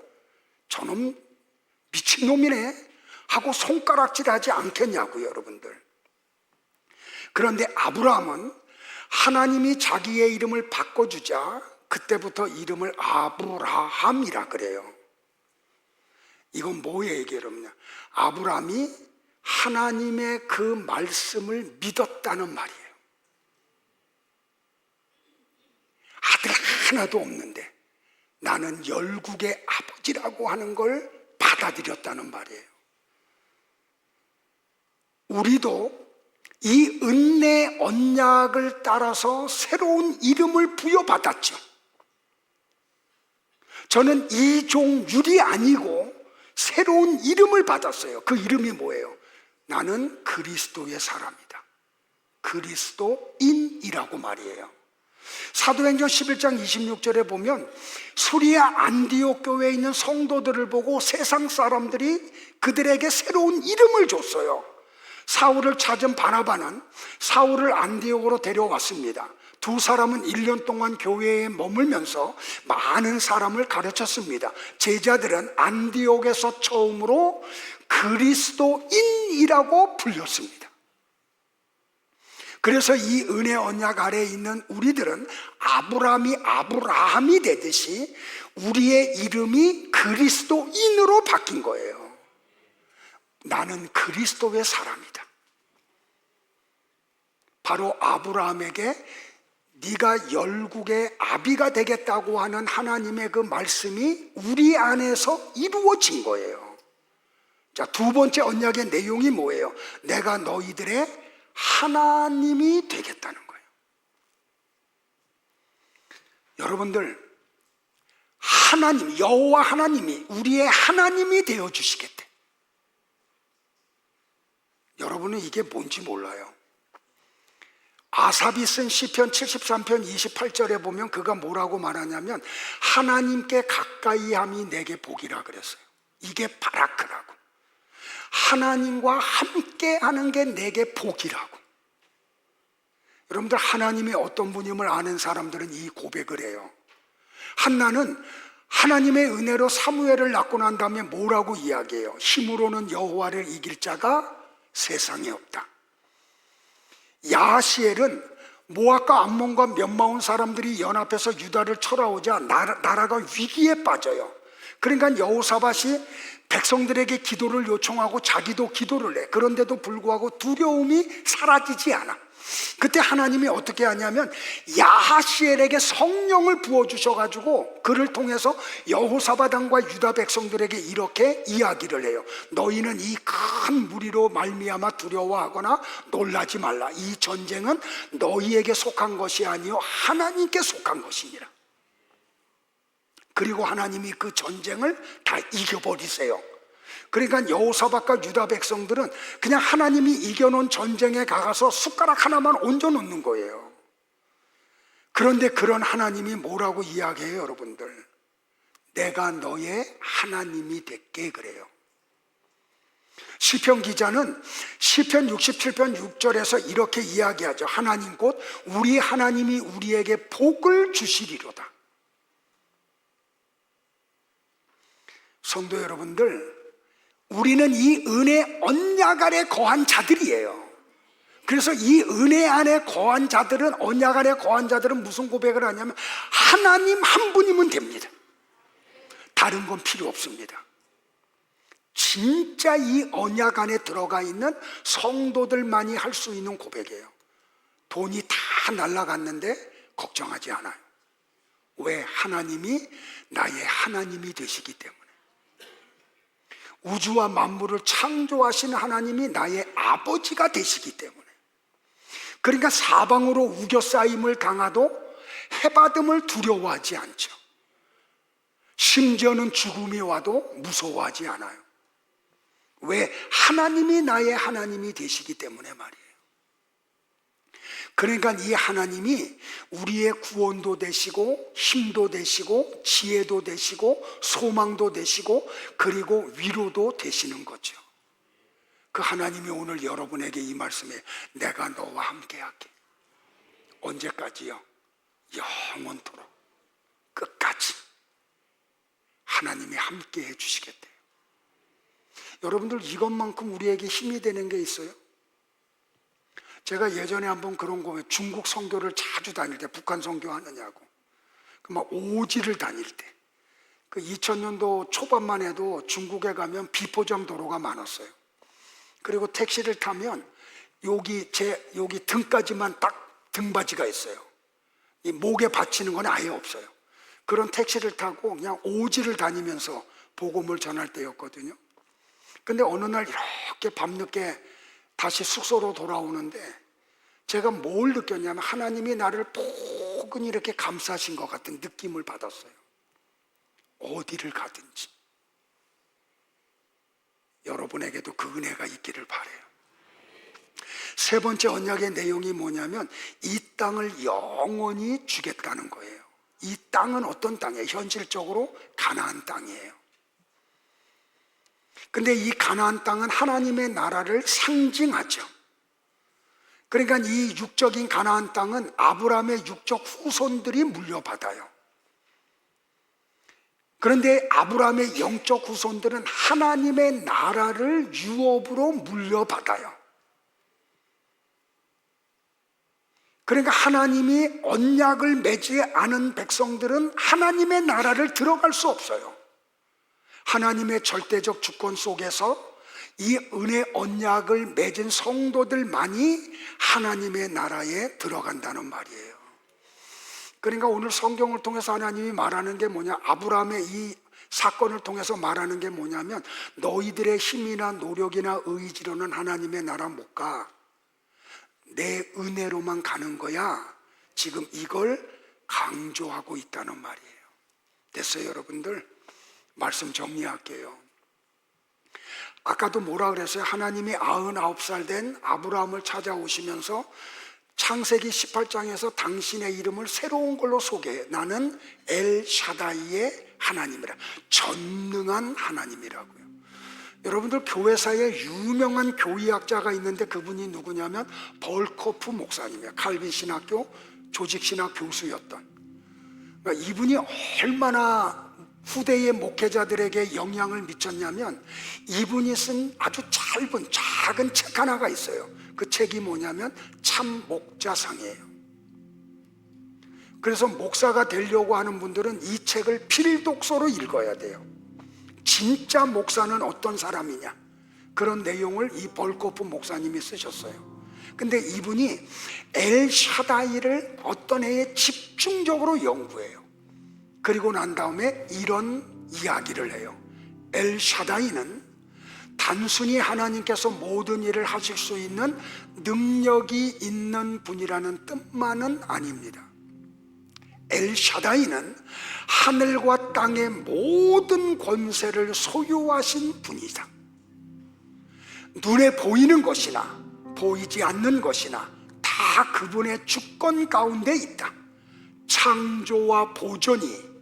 저놈 미친놈이네 하고 손가락질하지 않겠냐고요, 여러분들. 그런데 아브라함은 하나님이 자기의 이름을 바꿔주자 그때부터 이름을 아브라함이라 그래요. 이건 뭐의 얘기냐면 아브라함이 하나님의 그 말씀을 믿었다는 말이에요. 아들 하나도 없는데 나는 열국의 아버지라고 하는 걸 받아들였다는 말이에요. 우리도 이 은혜 언약을 따라서 새로운 이름을 부여받았죠. 저는 이종율이 아니고 새로운 이름을 받았어요. 그 이름이 뭐예요? 나는 그리스도의 사람이다. 그리스도인이라고 말이에요. 사도행전 11장 26절에 보면 수리아 안디옥 교회에 있는 성도들을 보고 세상 사람들이 그들에게 새로운 이름을 줬어요. 사울을 찾은 바나바는 사울을 안디옥으로 데려왔습니다. 두 사람은 1년 동안 교회에 머물면서 많은 사람을 가르쳤습니다. 제자들은 안디옥에서 처음으로 그리스도인이라고 불렸습니다. 그래서 이 은혜 언약 아래에 있는 우리들은 아브라함이 되듯이 우리의 이름이 그리스도인으로 바뀐 거예요. 나는 그리스도의 사람이다. 바로 아브라함에게 네가 열국의 아비가 되겠다고 하는 하나님의 그 말씀이 우리 안에서 이루어진 거예요. 자, 두 번째 언약의 내용이 뭐예요? 내가 너희들의 하나님이 되겠다는 거예요. 여러분들, 하나님, 여호와 하나님이 우리의 하나님이 되어 주시겠대. 여러분은 이게 뭔지 몰라요. 아삽이 쓴 시편 73편 28절에 보면 그가 뭐라고 말하냐면 하나님께 가까이함이 내게 복이라 그랬어요. 이게 바라크라고. 하나님과 함께 하는 게 내게 복이라고. 여러분들, 하나님이 어떤 분임을 아는 사람들은 이 고백을 해요. 한나는 하나님의 은혜로 사무엘을 낳고 난 다음에 뭐라고 이야기해요? 힘으로는 여호와를 이길 자가 세상에 없다. 야하시엘은 모압과 암몬과 몇마온 사람들이 연합해서 유다를 쳐라오자 나라가 위기에 빠져요. 그러니까 여호사밧이 백성들에게 기도를 요청하고 자기도 기도를 해. 그런데도 불구하고 두려움이 사라지지 않아. 그때 하나님이 어떻게 하냐면 야하시엘에게 성령을 부어주셔가지고 그를 통해서 여호사밧 왕과 유다 백성들에게 이렇게 이야기를 해요. 너희는 이 큰 무리로 말미암아 두려워하거나 놀라지 말라. 이 전쟁은 너희에게 속한 것이 아니요 하나님께 속한 것이니라. 그리고 하나님이 그 전쟁을 다 이겨버리세요. 그러니까 여호사밧과 유다 백성들은 그냥 하나님이 이겨놓은 전쟁에 가서 숟가락 하나만 얹어놓는 거예요. 그런데 그런 하나님이 뭐라고 이야기해요, 여러분들? 내가 너의 하나님이 될게 그래요. 시편 기자는 시편 67편 6절에서 이렇게 이야기하죠. 하나님 곧 우리 하나님이 우리에게 복을 주시리로다. 성도 여러분들, 우리는 이 은혜 언약 아래 거한 자들이에요. 그래서 이 은혜 안에 거한 자들은, 언약 안에 거한 자들은 무슨 고백을 하냐면 하나님 한 분이면 됩니다. 다른 건 필요 없습니다. 진짜 이 언약 안에 들어가 있는 성도들만이 할 수 있는 고백이에요. 돈이 다 날아갔는데 걱정하지 않아요. 왜? 하나님이 나의 하나님이 되시기 때문에. 우주와 만물을 창조하신 하나님이 나의 아버지가 되시기 때문에. 그러니까 사방으로 우겨싸임을 당하도 해받음을 두려워하지 않죠. 심지어는 죽음이 와도 무서워하지 않아요. 왜? 하나님이 나의 하나님이 되시기 때문에 말이에요. 그러니까 이 하나님이 우리의 구원도 되시고 힘도 되시고 지혜도 되시고 소망도 되시고 그리고 위로도 되시는 거죠. 그 하나님이 오늘 여러분에게 이 말씀에 내가 너와 함께 할게. 언제까지요? 영원토록 끝까지 하나님이 함께 해주시겠대요. 여러분들, 이것만큼 우리에게 힘이 되는 게 있어요? 제가 예전에 한번 그런 거, 중국 선교를 자주 다닐 때, 북한 선교하느냐고 그 막 오지를 다닐 때, 그 2000년도 초반만 해도 중국에 가면 비포장 도로가 많았어요. 그리고 택시를 타면 여기 등까지만 딱 등받이가 있어요. 이 목에 받치는 건 아예 없어요. 그런 택시를 타고 그냥 오지를 다니면서 복음을 전할 때였거든요. 근데 어느 날 이렇게 밤늦게 다시 숙소로 돌아오는데 제가 뭘 느꼈냐면 하나님이 나를 포근히 이렇게 감싸신 것 같은 느낌을 받았어요. 어디를 가든지. 여러분에게도 그 은혜가 있기를 바라요. 세 번째 언약의 내용이 뭐냐면 이 땅을 영원히 주겠다는 거예요. 이 땅은 어떤 땅이에요? 현실적으로 가나안 땅이에요. 근데 이 가나안 땅은 하나님의 나라를 상징하죠. 그러니까 이 육적인 가나안 땅은 아브라함의 육적 후손들이 물려받아요. 그런데 아브라함의 영적 후손들은 하나님의 나라를 유업으로 물려받아요. 그러니까 하나님이 언약을 맺지 않은 백성들은 하나님의 나라를 들어갈 수 없어요. 하나님의 절대적 주권 속에서 이 은혜 언약을 맺은 성도들만이 하나님의 나라에 들어간다는 말이에요. 그러니까 오늘 성경을 통해서 하나님이 말하는 게 뭐냐, 아브라함의 이 사건을 통해서 말하는 게 뭐냐면 너희들의 힘이나 노력이나 의지로는 하나님의 나라 못 가. 내 은혜로만 가는 거야. 지금 이걸 강조하고 있다는 말이에요. 됐어요, 여러분들? 말씀 정리할게요. 아까도 뭐라 그랬어요? 하나님이 99살 된 아브라함을 찾아오시면서 창세기 18장에서 당신의 이름을 새로운 걸로 소개해. 나는 엘샤다이의 하나님이라. 전능한 하나님이라고요. 여러분들 교회사에 유명한 교의학자가 있는데 그분이 누구냐면 벌코프 목사님이에요. 칼빈 신학교 조직신학 교수였던. 그러니까 이분이 얼마나 후대의 목회자들에게 영향을 미쳤냐면 이분이 쓴 아주 짧은 작은 책 하나가 있어요. 그 책이 뭐냐면 참 목자상이에요. 그래서 목사가 되려고 하는 분들은 이 책을 필독서로 읽어야 돼요. 진짜 목사는 어떤 사람이냐, 그런 내용을 이 벌코프 목사님이 쓰셨어요. 근데 이분이 엘샤다이를 어떤 해에 집중적으로 연구해요. 그리고 난 다음에 이런 이야기를 해요. 엘샤다이는 단순히 하나님께서 모든 일을 하실 수 있는 능력이 있는 분이라는 뜻만은 아닙니다. 엘샤다이는 하늘과 땅의 모든 권세를 소유하신 분이다. 눈에 보이는 것이나 보이지 않는 것이나 다 그분의 주권 가운데 있다. 창조와 보존이,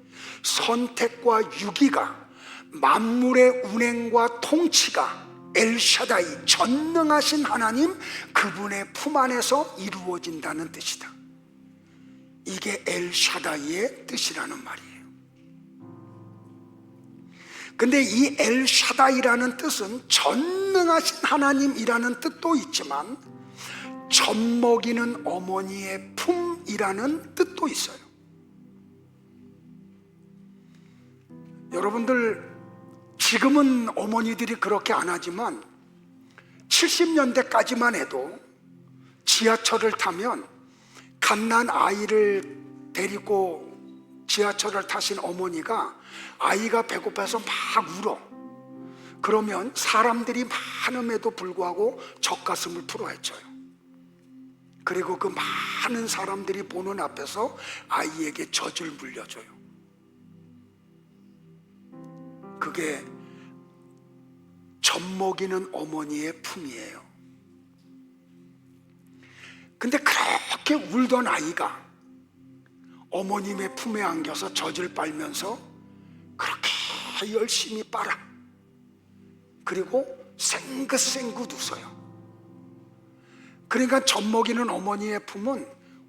선택과 유기가, 만물의 운행과 통치가 엘샤다이, 전능하신 하나님 그분의 품 안에서 이루어진다는 뜻이다. 이게 엘샤다이의 뜻이라는 말이에요. 근데 이 엘샤다이라는 뜻은 전능하신 하나님이라는 뜻도 있지만 젖먹이는 어머니의 품이라는 뜻도 있어요. 여러분들 지금은 어머니들이 그렇게 안 하지만 70년대까지만 해도 지하철을 타면 갓난 아이를 데리고 지하철을 타신 어머니가 아이가 배고파서 막 울어. 그러면 사람들이 많음에도 불구하고 젖가슴을 풀어헤쳐요. 그리고 그 많은 사람들이 보는 앞에서 아이에게 젖을 물려줘요. 그게 젖먹이는 어머니의 품이에요. 근데 그렇게 울던 아이가 어머님의 품에 안겨서 젖을 빨면서 그렇게 열심히 빨아. 그리고 생긋생긋 웃어요. 그러니까 젖먹이는 어머니의 품은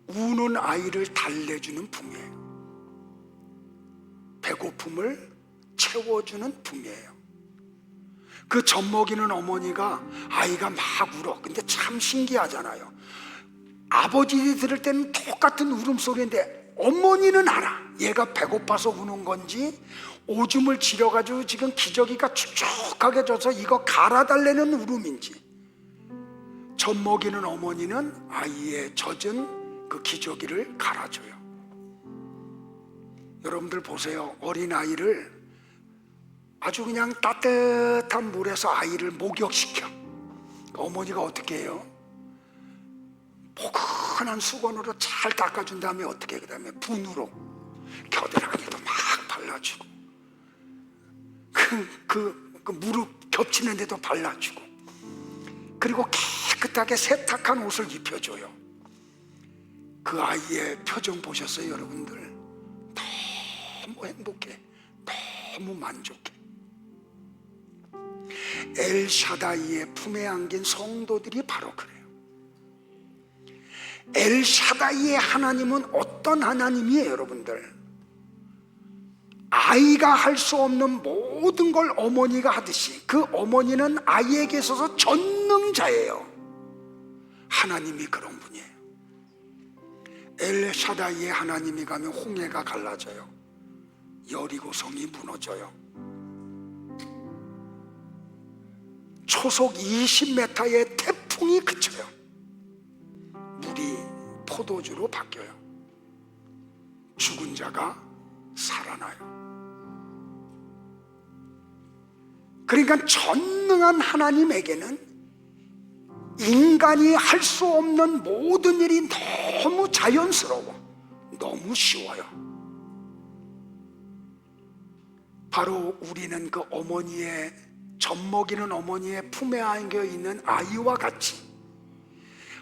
우는 아이를 달래주는 품이에요. 배고픔을 채워주는 품이에요. 그 젖먹이는 어머니가 아이가 막 울어. 근데 참 신기하잖아요. 아버지들이 들을 때는 똑같은 울음소리인데 어머니는 알아. 얘가 배고파서 우는 건지 오줌을 지려가지고 지금 기저귀가 축축하게 져서 이거 갈아달라는 울음인지. 젖먹이는 어머니는 아이의 젖은 그 기저귀를 갈아줘요. 여러분들 보세요. 어린아이를 아주 그냥 따뜻한 물에서 아이를 목욕시켜. 어머니가 어떻게 해요? 포근한 수건으로 잘 닦아준 다음에 어떻게 해? 그 다음에 분으로 겨드랑이도 막 발라주고 그 무릎 겹치는 데도 발라주고, 그리고 깨끗하게 세탁한 옷을 입혀줘요. 그 아이의 표정 보셨어요 여러분들? 너무 행복해, 너무 만족해. 엘샤다이의 품에 안긴 성도들이 바로 그래요. 엘샤다이의 하나님은 어떤 하나님이에요 여러분들? 아이가 할 수 없는 모든 걸 어머니가 하듯이 그 어머니는 아이에게 있어서 전능자예요. 하나님이 그런 분이에요. 엘샤다이의 하나님이 가면 홍해가 갈라져요. 여리고성이 무너져요. 초속 20m의 태풍이 그쳐요. 물이 포도주로 바뀌어요. 죽은 자가 살아나요. 그러니까 전능한 하나님에게는 인간이 할 수 없는 모든 일이 너무 자연스러워, 너무 쉬워요. 바로 우리는 그 어머니의, 젖먹이는 어머니의 품에 안겨 있는 아이와 같이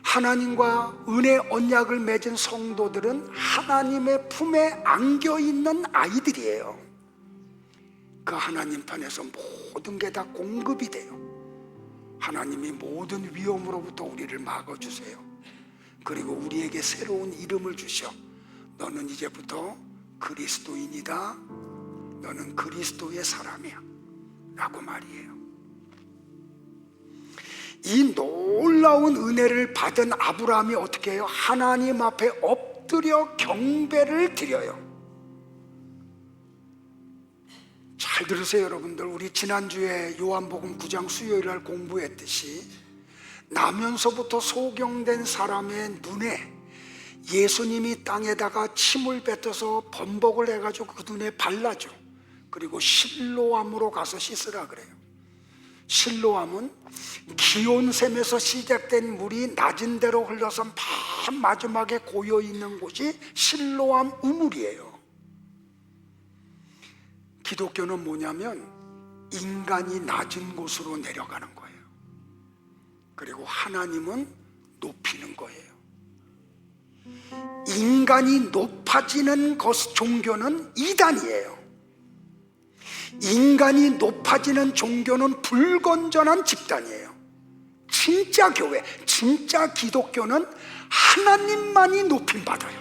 하나님과 은혜 언약을 맺은 성도들은 하나님의 품에 안겨 있는 아이들이에요. 그 하나님 편에서 모든 게 다 공급이 돼요. 하나님이 모든 위험으로부터 우리를 막아주세요. 그리고 우리에게 새로운 이름을 주셔. 너는 이제부터 그리스도인이다. 너는 그리스도의 사람이야 라고 말이에요. 이 놀라운 은혜를 받은 아브라함이 어떻게 해요? 하나님 앞에 엎드려 경배를 드려요. 잘 들으세요 여러분들. 우리 지난주에 요한복음 9장 수요일날 공부했듯이 나면서부터 소경된 사람의 눈에 예수님이 땅에다가 침을 뱉어서 범벅을 해가지고 그 눈에 발라줘. 그리고 실로암으로 가서 씻으라 그래요. 실로암은 기온샘에서 시작된 물이 낮은 데로 흘러서 맨 마지막에 고여있는 곳이 실로암 우물이에요. 기독교는 뭐냐면 인간이 낮은 곳으로 내려가는 거예요. 그리고 하나님은 높이는 거예요. 인간이 높아지는 종교는 이단이에요. 인간이 높아지는 종교는 불건전한 집단이에요. 진짜 교회, 진짜 기독교는 하나님만이 높임받아요.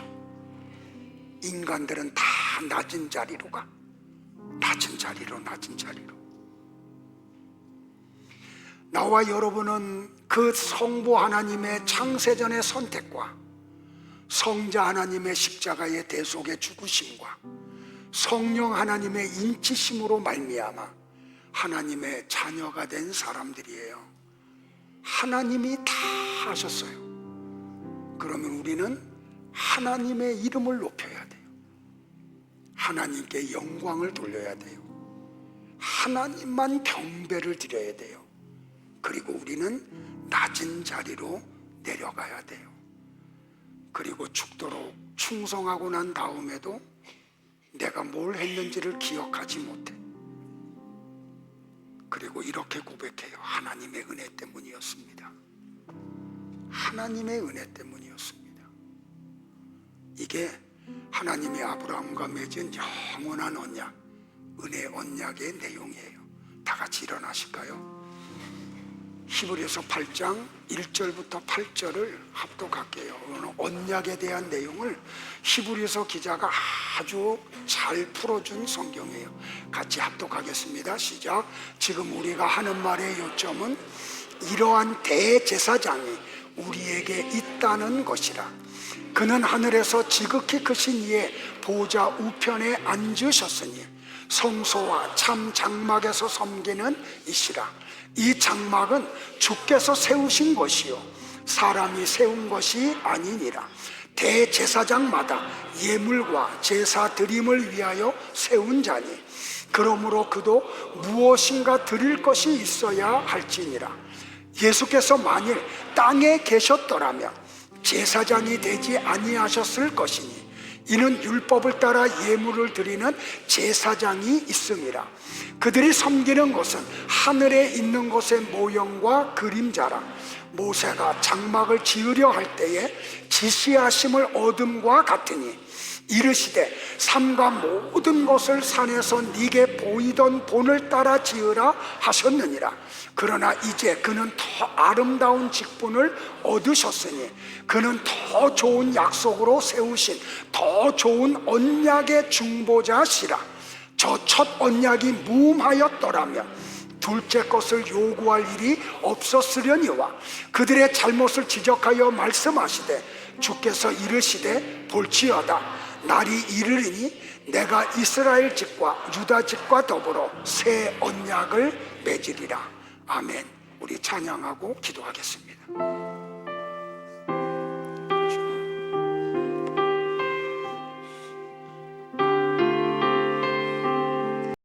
인간들은 다 낮은 자리로 가. 낮은 자리로, 낮은 자리로. 나와 여러분은 그 성부 하나님의 창세전의 선택과 성자 하나님의 십자가의 대속의 죽으심과 성령 하나님의 인치심으로 말미암아 하나님의 자녀가 된 사람들이에요. 하나님이 다 하셨어요. 그러면 우리는 하나님의 이름을 높여야 돼요. 하나님께 영광을 돌려야 돼요. 하나님만 경배를 드려야 돼요. 그리고 우리는 낮은 자리로 내려가야 돼요. 그리고 죽도록 충성하고 난 다음에도 내가 뭘 했는지를 기억하지 못해. 그리고 이렇게 고백해요. 하나님의 은혜 때문이었습니다. 하나님의 은혜 때문이었습니다. 이게 하나님이 아브라함과 맺은 영원한 언약, 은혜 언약의 내용이에요. 다 같이 일어나실까요? 히브리서 8장 1절부터 8절을 합독할게요. 오늘 언약에 대한 내용을 히브리서 기자가 아주 잘 풀어준 성경이에요. 같이 합독하겠습니다. 시작. 지금 우리가 하는 말의 요점은 이러한 대제사장이 우리에게 있다는 것이라. 그는 하늘에서 지극히 크신 이의 보좌 우편에 앉으셨으니 성소와 참 장막에서 섬기는 이시라. 이 장막은 주께서 세우신 것이요 사람이 세운 것이 아니니라. 대제사장마다 예물과 제사 드림을 위하여 세운 자니 그러므로 그도 무엇인가 드릴 것이 있어야 할지니라. 예수께서 만일 땅에 계셨더라면 제사장이 되지 아니하셨을 것이니 이는 율법을 따라 예물을 드리는 제사장이 있음이라. 그들이 섬기는 것은 하늘에 있는 것의 모형과 그림자라. 모세가 장막을 지으려 할 때에 지시하심을 얻음과 같으니 이르시되 삼가 모든 것을 산에서 네게 보이던 본을 따라 지으라 하셨느니라. 그러나 이제 그는 더 아름다운 직분을 얻으셨으니 그는 더 좋은 약속으로 세우신 더 좋은 언약의 중보자시라. 저 첫 언약이 무음하였더라면 둘째 것을 요구할 일이 없었으려니와 그들의 잘못을 지적하여 말씀하시되 주께서 이르시되 볼지어다 날이 이르리니 내가 이스라엘 집과 유다 집과 더불어 새 언약을 맺으리라. 아멘. 우리 찬양하고 기도하겠습니다.